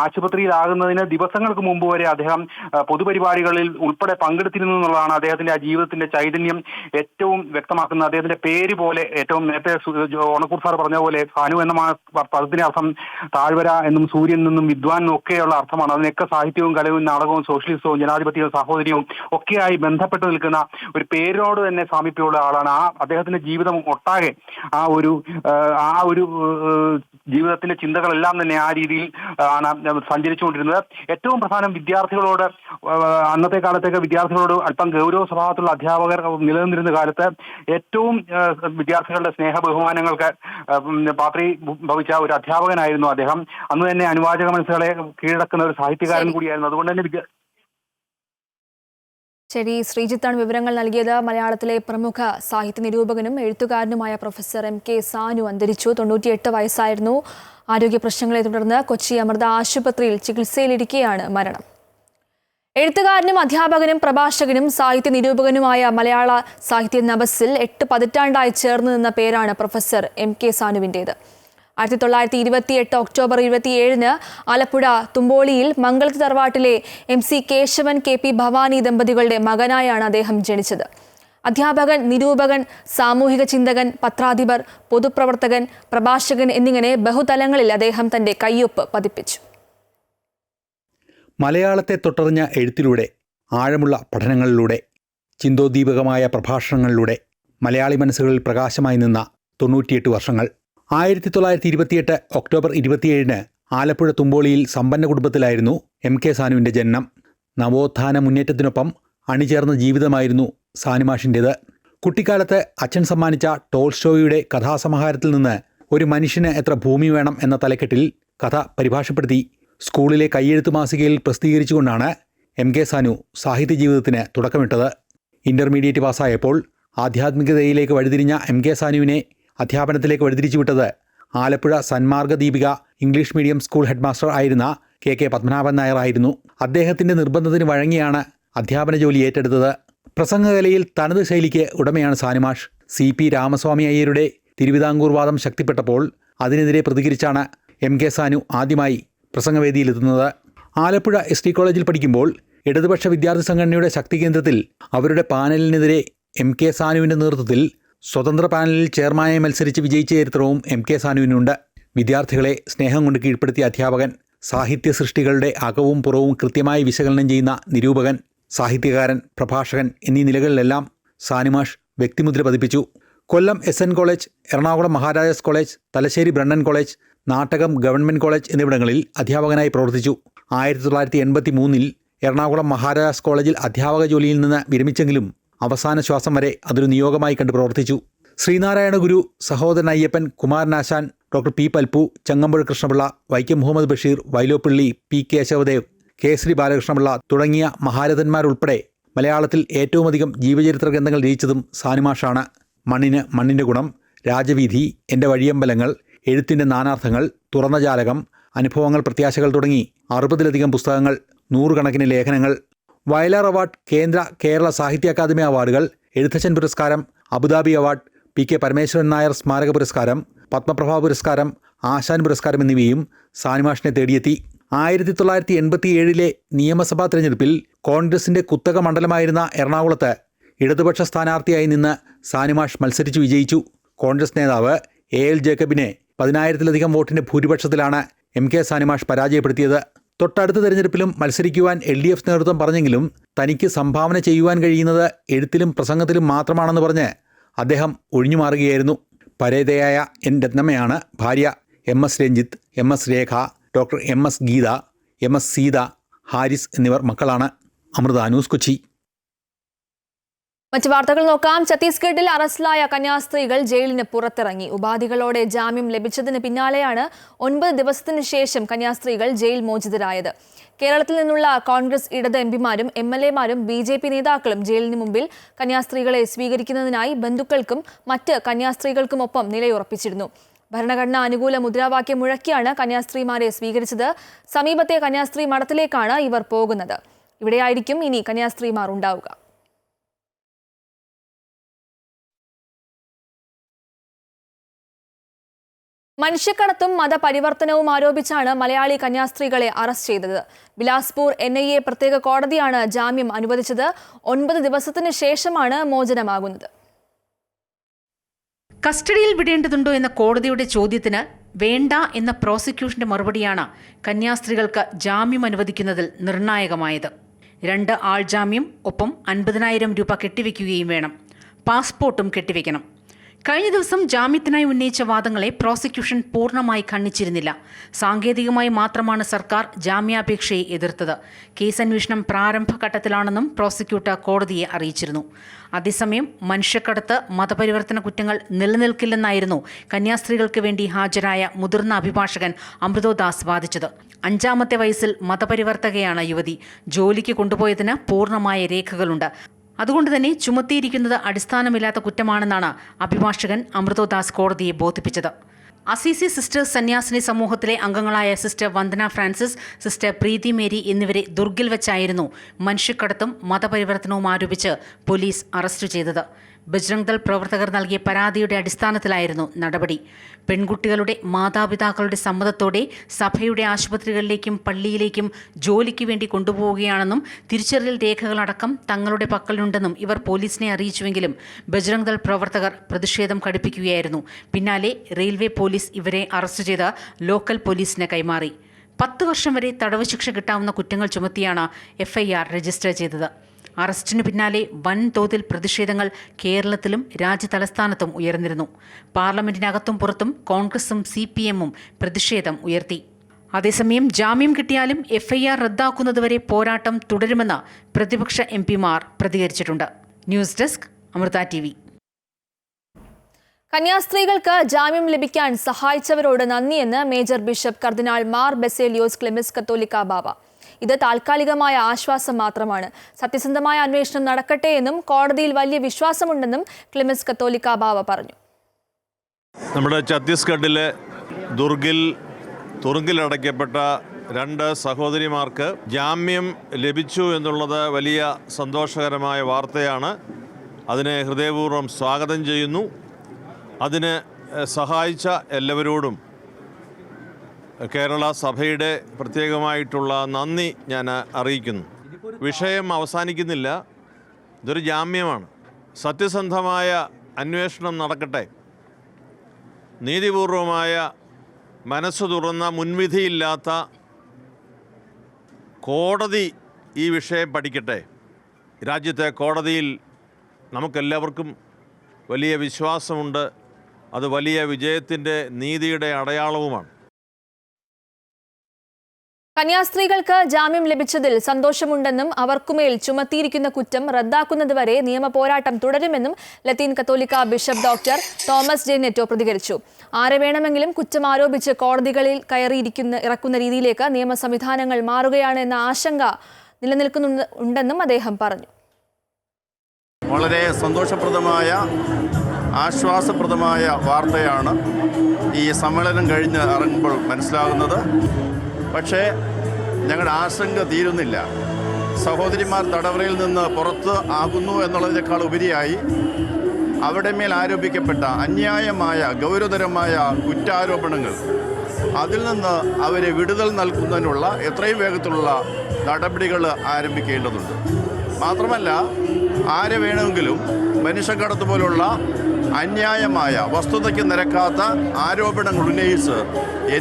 ആശുപത്രിയിലാകുന്നതിന് ദിവസങ്ങൾക്ക് മുമ്പ് വരെ അദ്ദേഹം പൊതുപരിപാടികളിൽ ഉൾപ്പെടെ പങ്കെടുത്തിരുന്നു എന്നുള്ളതാണ് അദ്ദേഹത്തിന്റെ ആ ജീവിതത്തിന്റെ ചൈതന്യം ഏറ്റവും വ്യക്തമാക്കുന്നത്. അദ്ദേഹത്തിന്റെ പേര് പോലെ ഏറ്റവും നേരത്തെ ഓണക്കൂർ സാർ പറഞ്ഞ പോലെ സാനു എന്ന പദത്തിന്റെ അർത്ഥം താഴ്വര എന്നും സൂര്യൻ നിന്നും വിദ്വാൻ എന്നും ഒക്കെയുള്ള അർത്ഥമാണ്. അതിനൊക്കെ സാഹിത്യവും കലയും നാടകവും സോഷ്യലിസവും ജനാധിപത്യവും സാഹോദര്യവും ഒക്കെയായി ബന്ധപ്പെട്ട് നിൽക്കുന്ന ഒരു പേരിനോട് തന്നെ സാമീപ്യമുള്ള ആളാണ്. അദ്ദേഹത്തിന്റെ ജീവിതം ഒട്ടാകെ ആ ഒരു ജീവിതത്തിന്റെ ചിന്തകളെല്ലാം തന്നെ ആ രീതിയിൽ ആണ് സഞ്ചരിച്ചുകൊണ്ടിരുന്നത്. ഏറ്റവും പ്രധാനം വിദ്യാർത്ഥികളോട്, അന്നത്തെ കാലത്തേക്ക് വിദ്യാർത്ഥികളോട് അല്പം ഗൗരവ സ്വഭാവത്തിലുള്ള അധ്യാപകർ നിലനിന്നിരുന്ന കാലത്ത് ഏറ്റവും വിദ്യാർത്ഥികളുടെ സ്നേഹ ബഹുമാനങ്ങൾക്ക് പാത്രി ഭവിച്ച ഒരു അധ്യാപകനായിരുന്നു അദ്ദേഹം. അന്ന് തന്നെ അനുവാചക മനസ്സുകളെ കീഴടക്കുന്ന ഒരു സാഹിത്യകാരൻ കൂടിയായിരുന്നു. അതുകൊണ്ട് തന്നെ ശരി, ശ്രീജിത്താണ് വിവരങ്ങൾ നൽകിയത്. മലയാളത്തിലെ പ്രമുഖ സാഹിത്യ നിരൂപകനും എഴുത്തുകാരനുമായ പ്രൊഫസർ MK സാനു അന്തരിച്ചു. 98 വയസ്സായിരുന്നു. ആരോഗ്യ പ്രശ്നങ്ങളെ തുടർന്ന് കൊച്ചി അമൃത ആശുപത്രിയിൽ ചികിത്സയിലിരിക്കെയാണ് മരണം. എഴുത്തുകാരനും അധ്യാപകനും പ്രഭാഷകനും സാഹിത്യ നിരൂപകനുമായ മലയാള സാഹിത്യ നഭസിൽ 8 പതിറ്റാണ്ടായി ചേർന്ന് നിന്ന പേരാണ് പ്രൊഫസർ MK സാനുവിൻ്റേത്. 1928 ഒക്ടോബർ 27 ആലപ്പുഴ തുമ്പോളിയിൽ മംഗളത്ത് തറവാട്ടിലെ MC കേശവൻ KP ഭവാനി ദമ്പതികളുടെ മകനായാണ് അദ്ദേഹം ജനിച്ചത്. അധ്യാപകൻ, നിരൂപകൻ, സാമൂഹിക ചിന്തകൻ, പത്രാധിപർ, പൊതുപ്രവർത്തകൻ, പ്രഭാഷകൻ എന്നിങ്ങനെ ബഹുതലങ്ങളിൽ അദ്ദേഹം തന്റെ കയ്യൊപ്പ് പതിപ്പിച്ചു. മലയാളത്തെ തൊട്ടറിഞ്ഞ എഴുത്തിലൂടെ, ആഴമുള്ള പഠനങ്ങളിലൂടെ, ചിന്തോദ്ദീപകമായ പ്രഭാഷണങ്ങളിലൂടെ മലയാളി മനസ്സുകളിൽ പ്രകാശമായി നിന്ന 98 വർഷങ്ങൾ. 1928 ഒക്ടോബർ 27 ആലപ്പുഴ തുമ്പോളിയിൽ സമ്പന്ന കുടുംബത്തിലായിരുന്നു MK സാനുവിൻ്റെ ജനനം. നവോത്ഥാന മുന്നേറ്റത്തിനൊപ്പം അണിചേർന്ന ജീവിതമായിരുന്നു സാനുമാഷിൻ്റേത്. കുട്ടിക്കാലത്ത് അച്ഛൻ സമ്മാനിച്ച ടോൾസ്റ്റോയുടെ കഥാസമാഹാരത്തിൽ നിന്ന് ഒരു മനുഷ്യന് എത്ര ഭൂമി വേണം എന്ന തലക്കെട്ടിൽ കഥ പരിഭാഷപ്പെടുത്തി സ്കൂളിലെ കയ്യെഴുത്ത് മാസികയിൽ പ്രസിദ്ധീകരിച്ചുകൊണ്ടാണ് MK സാനു സാഹിത്യ ജീവിതത്തിന് തുടക്കമിട്ടത്. ഇൻ്റർമീഡിയറ്റ് പാസ്സായപ്പോൾ ആധ്യാത്മികതയിലേക്ക് വഴിതിരിഞ്ഞ MK സാനുവിനെ അധ്യാപനത്തിലേക്ക് വഴിതിരിച്ചുവിട്ടത് Alappuzha Sanmarga Deepika English medium school headmaster ആയിരുന്ന KK പത്മനാഭൻ നായർ ആയിരുന്നു. അദ്ദേഹത്തിൻ്റെ നിർബന്ധത്തിന് വഴങ്ങിയാണ് അധ്യാപന ജോലി ഏറ്റെടുത്തത്. പ്രസംഗകലയിൽ തനത് ശൈലിക്ക് ഉടമയാണ് സാനുമാഷ്. CP രാമസ്വാമി അയ്യരുടെ തിരുവിതാംകൂർ വാദം ശക്തിപ്പെട്ടപ്പോൾ അതിനെതിരെ പ്രതികരിച്ചാണ് MK സാനു ആദ്യമായി പ്രസംഗവേദിയിലെത്തുന്നത്. ആലപ്പുഴ ST കോളേജിൽ പഠിക്കുമ്പോൾ ഇടതുപക്ഷ വിദ്യാർത്ഥി സംഘടനയുടെ ശക്തി കേന്ദ്രത്തിൽ അവരുടെ പാനലിനെതിരെ MK സാനുവിൻ്റെ നേതൃത്വത്തിൽ സ്വതന്ത്ര പാനലിൽ ചെയർമാനായി മത്സരിച്ച് വിജയിച്ച ചരിത്രവും MK സാനുവിനുണ്ട്. വിദ്യാർത്ഥികളെ സ്നേഹം കൊണ്ട് കീഴ്പ്പെടുത്തിയ അധ്യാപകൻ, സാഹിത്യ സൃഷ്ടികളുടെ അകവും പുറവും കൃത്യമായി വിശകലനം ചെയ്യുന്ന നിരൂപകൻ, സാഹിത്യകാരൻ, പ്രഭാഷകൻ എന്നീ നിലകളിലെല്ലാം സാനുമാഷ് വ്യക്തിമുദ്ര പതിപ്പിച്ചു. Kollam SN college, Ernakulam Maharajas college, Thalassery Brennen college, Nattakam government college എന്നിവിടങ്ങളിൽ അധ്യാപകനായി പ്രവർത്തിച്ചു. 1983 എറണാകുളം മഹാരാജാസ് കോളേജിൽ അധ്യാപക ജോലിയിൽ നിന്ന് വിരമിച്ചെങ്കിലും അവസാന ശ്വാസം വരെ അതൊരു നിയോഗമായി കണ്ട് പ്രവർത്തിച്ചു. Sree Narayana Guru, Sahodaran Ayyappan, Kumaranasan, doctor P Palpu, Changampuzha Krishnapillai, Vaikom Muhammad Basheer, Vyloppilli, P Kesavadev, Kesari Balakrishnapillai തുടങ്ങിയ മഹാരഥന്മാരുൾപ്പെടെ മലയാളത്തിൽ ഏറ്റവുമധികം ജീവചരിത്ര ഗ്രന്ഥങ്ങൾ രചിച്ചതും സാനുമാഷാണ്. മണ്ണിന് മണ്ണിൻ്റെ ഗുണം, രാജവീഥി, എൻ്റെ വഴിയമ്പലങ്ങൾ, എഴുത്തിൻ്റെ നാനാർത്ഥങ്ങൾ, തുറന്ന ജാലകം, അനുഭവങ്ങൾ, പ്രത്യാശകൾ തുടങ്ങി 60-ലധികം പുസ്തകങ്ങൾ, 100 കണക്കിന് ലേഖനങ്ങൾ, വയലാർ അവാർഡ്, കേന്ദ്ര കേരള സാഹിത്യ അക്കാദമി അവാർഡുകൾ, എഴുത്തച്ഛൻ പുരസ്കാരം, Abu Dhabi award, PK Parameswaran Nair സ്മാരക പുരസ്കാരം, പത്മപ്രഭ പുരസ്കാരം, ആശാൻ പുരസ്കാരം എന്നിവയും സാനുമാഷിനെ തേടിയെത്തി. 1987 നിയമസഭാ തെരഞ്ഞെടുപ്പിൽ കോൺഗ്രസിൻ്റെ കുത്തക മണ്ഡലമായിരുന്ന എറണാകുളത്ത് ഇടതുപക്ഷ സ്ഥാനാർത്ഥിയായി നിന്ന് സാനുമാഷ് മത്സരിച്ചു വിജയിച്ചു. കോൺഗ്രസ് നേതാവ് AL ജേക്കബിനെ 10,000-ലധികം വോട്ടിൻ്റെ ഭൂരിപക്ഷത്തിലാണ് MK സാനുമാഷ് പരാജയപ്പെടുത്തിയത്. തൊട്ടടുത്ത തെരഞ്ഞെടുപ്പിലും മത്സരിക്കുവാൻ LDF നേതൃത്വം പറഞ്ഞെങ്കിലും തനിക്ക് സംഭാവന ചെയ്യുവാൻ കഴിയുന്നത് എഴുത്തിലും പ്രസംഗത്തിലും മാത്രമാണെന്ന് പറഞ്ഞ് അദ്ദേഹം ഒഴിഞ്ഞുമാറുകയായിരുന്നു. പരേതയായ N രത്നമ്മയാണ് ഭാര്യ. MS Ranjith, MS Rekha, doctor MS Geetha, MS Seetha, Haris എന്നിവർ മക്കളാണ്. അമൃത ന്യൂസ്, കൊച്ചി. മറ്റു വാർത്തകൾ നോക്കാം. ഛത്തീസ്ഗഡിൽ അറസ്റ്റിലായ കന്യാസ്ത്രീകൾ ജയിലിന് പുറത്തിറങ്ങി. ഉപാധികളോടെ ജാമ്യം ലഭിച്ചതിന് പിന്നാലെയാണ് 9 ദിവസത്തിനു ശേഷം കന്യാസ്ത്രീകൾ ജയിൽ മോചിതരായത്. കേരളത്തിൽ നിന്നുള്ള കോൺഗ്രസ്, ഇടത് എംപിമാരും MLA-മാരും BJP നേതാക്കളും ജയിലിന് മുമ്പിൽ കന്യാസ്ത്രീകളെ സ്വീകരിക്കുന്നതിനായി ബന്ധുക്കൾക്കും മറ്റ് കന്യാസ്ത്രീകൾക്കുമൊപ്പം നിലയുറപ്പിച്ചിരുന്നു. ഭരണഘടനാ അനുകൂല മുദ്രാവാക്യം മുഴക്കിയാണ് കന്യാസ്ത്രീമാരെ സ്വീകരിച്ചത്. സമീപത്തെ കന്യാസ്ത്രീ മഠത്തിലേക്കാണ് ഇവർ പോകുന്നത്. ഇവിടെയായിരിക്കും ഇനി കന്യാസ്ത്രീമാർ ഉണ്ടാവുക. മനുഷ്യക്കടത്തും മതപരിവർത്തനവും ആരോപിച്ചാണ് മലയാളി കന്യാസ്ത്രീകളെ അറസ്റ്റ് ചെയ്തത്. ബിലാസ്പൂർ NIA പ്രത്യേക കോടതിയാണ് ജാമ്യം അനുവദിച്ചത്. 9 ദിവസത്തിന് ശേഷമാണ് മോചനമാകുന്നത്. കസ്റ്റഡിയിൽ വിടേണ്ടതുണ്ടോ എന്ന കോടതിയുടെ ചോദ്യത്തിന് വേണ്ട എന്ന പ്രോസിക്യൂഷന്റെ മറുപടിയാണ് കന്യാസ്ത്രീകൾക്ക് ജാമ്യം അനുവദിക്കുന്നതിൽ നിർണായകമായത്. 2 ആൾ ജാമ്യം, ഒപ്പം 50,000 രൂപ കെട്ടിവെക്കുകയും വേണം. പാസ്പോർട്ടും കെട്ടിവെക്കണം. കഴിഞ്ഞ ദിവസം ജാമ്യത്തിനായി ഉന്നയിച്ച വാദങ്ങളെ പ്രോസിക്യൂഷൻ പൂർണ്ണമായി ഖണ്ഡിച്ചിരുന്നില്ല. സാങ്കേതികമായി മാത്രമാണ് സർക്കാർ ജാമ്യാപേക്ഷയെ എതിർത്തത്. കേസ് അന്വേഷണം പ്രാരംഭഘട്ടത്തിലാണെന്നും പ്രോസിക്യൂട്ടർ കോടതിയെ അറിയിച്ചിരുന്നു. അതേസമയം മനുഷ്യക്കടത്ത്, മതപരിവർത്തന കുറ്റങ്ങൾ നിലനിൽക്കില്ലെന്നായിരുന്നു കന്യാസ്ത്രീകൾക്ക് വേണ്ടി ഹാജരായ മുതിർന്ന അഭിഭാഷകൻ അമൃതോദാസ് വാദിച്ചത്. 5-ാമത്തെ വയസ്സിൽ മതപരിവർത്തകയാണ് യുവതി. ജോലിക്ക് കൊണ്ടുപോയതിന് പൂർണ്ണമായ രേഖകളുണ്ട്. അതുകൊണ്ട് തന്നെ ചുമത്തിയിരിക്കുന്നത് അടിസ്ഥാനമില്ലാത്ത കുറ്റമാണെന്നാണ് അഭിഭാഷകൻ അമൃതോദാസ് കോടതിയെ ബോധിപ്പിച്ചത്. അസീസി സിസ്റ്റേഴ്സ് സന്യാസിനി സമൂഹത്തിലെ അംഗങ്ങളായ സിസ്റ്റർ വന്ദന ഫ്രാൻസിസ്, സിസ്റ്റർ പ്രീതി മേരി എന്നിവരെ ദുർഗിൽ വെച്ചായിരുന്നു മനുഷ്യക്കടത്തും മതപരിവർത്തനവും ആരോപിച്ച് പോലീസ് അറസ്റ്റ് ചെയ്തത്. ബജ്രംഗ് ദൾ പ്രവർത്തകർ നൽകിയ പരാതിയുടെ അടിസ്ഥാനത്തിലായിരുന്നു നടപടി. പെൺകുട്ടികളുടെ മാതാപിതാക്കളുടെ സമ്മതത്തോടെ സഭയുടെ ആശുപത്രികളിലേക്കും പള്ളിയിലേക്കും ജോലിക്ക് വേണ്ടി കൊണ്ടുപോവുകയാണെന്നും തിരിച്ചറിയൽ രേഖകളടക്കം തങ്ങളുടെ പക്കലുണ്ടെന്നും ഇവർ പോലീസിനെ അറിയിച്ചുവെങ്കിലും ബജ്രംഗ് ദൾ പ്രവർത്തകർ പ്രതിഷേധം കടുപ്പിക്കുകയായിരുന്നു. പിന്നാലെ റെയിൽവേ പോലീസ് ഇവരെ അറസ്റ്റ് ചെയ്ത് ലോക്കൽ പോലീസിന് കൈമാറി. 10 വർഷം വരെ തടവ് ശിക്ഷ കിട്ടാവുന്ന കുറ്റങ്ങൾ ചുമത്തിയാണ് FIR രജിസ്റ്റർ ചെയ്തത്. അറസ്റ്റിനു പിന്നാലെ വൻതോതിൽ പ്രതിഷേധങ്ങൾ കേരളത്തിലും രാജ്യതലസ്ഥാനത്തും ഉയർന്നിരുന്നു. പാർലമെന്റിനകത്തും പുറത്തും കോൺഗ്രസും CPM-ഉം പ്രതിഷേധം ഉയർത്തി. അതേസമയം ജാമ്യം കിട്ടിയാലും FIR റദ്ദാക്കുന്നതുവരെ പോരാട്ടം തുടരുമെന്ന് പ്രതിപക്ഷ MP-മാർ പ്രതികരിച്ചിട്ടുണ്ട്. News desk, Amrita TV. കന്യാസ്ത്രീകൾക്ക് ജാമ്യം ലഭിക്കാൻ സഹായിച്ചവരോട് നന്ദിയെന്ന് major bishop cardinal Mar Baselios Cleemis Catholicos Bava. ഇത് താൽക്കാലികമായ ആശ്വാസം മാത്രമാണ്. സത്യസന്ധമായ അന്വേഷണം നടക്കട്ടെ എന്നും കോടതിയിൽ വലിയ വിശ്വാസമുണ്ടെന്നും ക്ലെമിസ് കത്തോലിക്ക ബാവ പറഞ്ഞു. നമ്മുടെ ഛത്തീസ്ഗഡിലെ തുറുങ്കിലടയ്ക്കപ്പെട്ട 2 സഹോദരിമാർക്ക് ജാമ്യം ലഭിച്ചു എന്നുള്ളത് വലിയ സന്തോഷകരമായ വാർത്തയാണ്. അതിനെ ഹൃദയപൂർവ്വം സ്വാഗതം ചെയ്യുന്നു. അതിന് സഹായിച്ച എല്ലാവരോടും കേരള സഭയുടെ പ്രത്യേകമായിട്ടുള്ള നന്ദി ഞാൻ അറിയിക്കുന്നു. വിഷയം അവസാനിക്കുന്നില്ല. ഇതൊരു ജാമ്യമാണ്. സത്യസന്ധമായ അന്വേഷണം നടക്കട്ടെ. നീതിപൂർവമായ, മനസ്സ് തുറന്ന, മുൻവിധിയില്ലാത്ത കോടതി ഈ വിഷയം പഠിക്കട്ടെ. രാജ്യത്തെ കോടതിയിൽ നമുക്കെല്ലാവർക്കും വലിയ വിശ്വാസമുണ്ട്. അത് വലിയ വിജയത്തിൻ്റെ, നീതിയുടെ അടയാളവുമാണ്. കന്യാസ്ത്രീകൾക്ക് ജാമ്യം ലഭിച്ചതിൽ സന്തോഷമുണ്ടെന്നും അവർക്കുമേൽ ചുമത്തിയിരിക്കുന്ന കുറ്റം റദ്ദാക്കുന്നതുവരെ നിയമ പോരാട്ടം തുടരുമെന്നും ലത്തീൻ കത്തോലിക്ക ബിഷപ്പ് ഡോക്ടർ തോമസ് ജെ നെറ്റോ പ്രതികരിച്ചു. ആരെ വേണമെങ്കിലും കുറ്റം ആരോപിച്ച് കോടതികളിൽ ഇറക്കുന്ന രീതിയിലേക്ക് നിയമ സംവിധാനങ്ങൾ മാറുകയാണ് എന്ന ആശങ്ക നിലനിൽക്കുന്നുണ്ടെന്നും അദ്ദേഹം പറഞ്ഞു. വളരെ സന്തോഷപ്രദമായ, ആശ്വാസപ്രദമായ വാർത്തയാണ് ഈ സമ്മേളനം കഴിഞ്ഞ് ഇറങ്ങുമ്പോൾ മനസ്സിലാകുന്നത്. പക്ഷേ ഞങ്ങളുടെ ആശങ്ക തീരുന്നില്ല. സഹോദരിമാർ തടവറയിൽ നിന്ന് പുറത്ത് ആകുന്നു എന്നുള്ളതിനേക്കാൾ ഉപരിയായി അവരുടെ മേൽ ആരോപിക്കപ്പെട്ട അന്യായമായ, ഗൗരവതരമായ കുറ്റാരോപണങ്ങൾ, അതിൽ നിന്ന് അവരെ വിടുതൽ നൽകുന്നതിനുള്ള എത്രയും വേഗത്തിലുള്ള നടപടികൾ ആരംഭിക്കേണ്ടതുണ്ട്. മാത്രമല്ല, ആരെ വേണമെങ്കിലും മനുഷ്യക്കടത്ത് പോലുള്ള അന്യായമായ, വസ്തുതയ്ക്ക് നിരക്കാത്ത ആരോപണങ്ങൾ ഉന്നയിച്ച്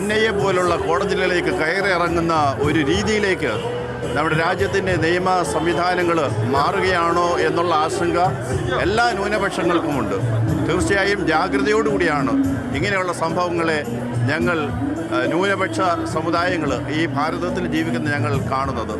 NIA പോലുള്ള കോടതികളിലേക്ക് കയറി ഇറങ്ങുന്ന ഒരു രീതിയിലേക്ക് നമ്മുടെ രാജ്യത്തിൻ്റെ നിയമ സംവിധാനങ്ങൾ മാറുകയാണോ എന്നുള്ള ആശങ്ക എല്ലാ ന്യൂനപക്ഷങ്ങൾക്കുമുണ്ട്. തീർച്ചയായും ജാഗ്രതയോടുകൂടിയാണ് ഇങ്ങനെയുള്ള സംഭവങ്ങളെ ഞങ്ങൾ ന്യൂനപക്ഷ സമുദായങ്ങൾ, ഈ ഭാരതത്തിൽ ജീവിക്കുന്ന ഞങ്ങൾ കാണുന്നത്.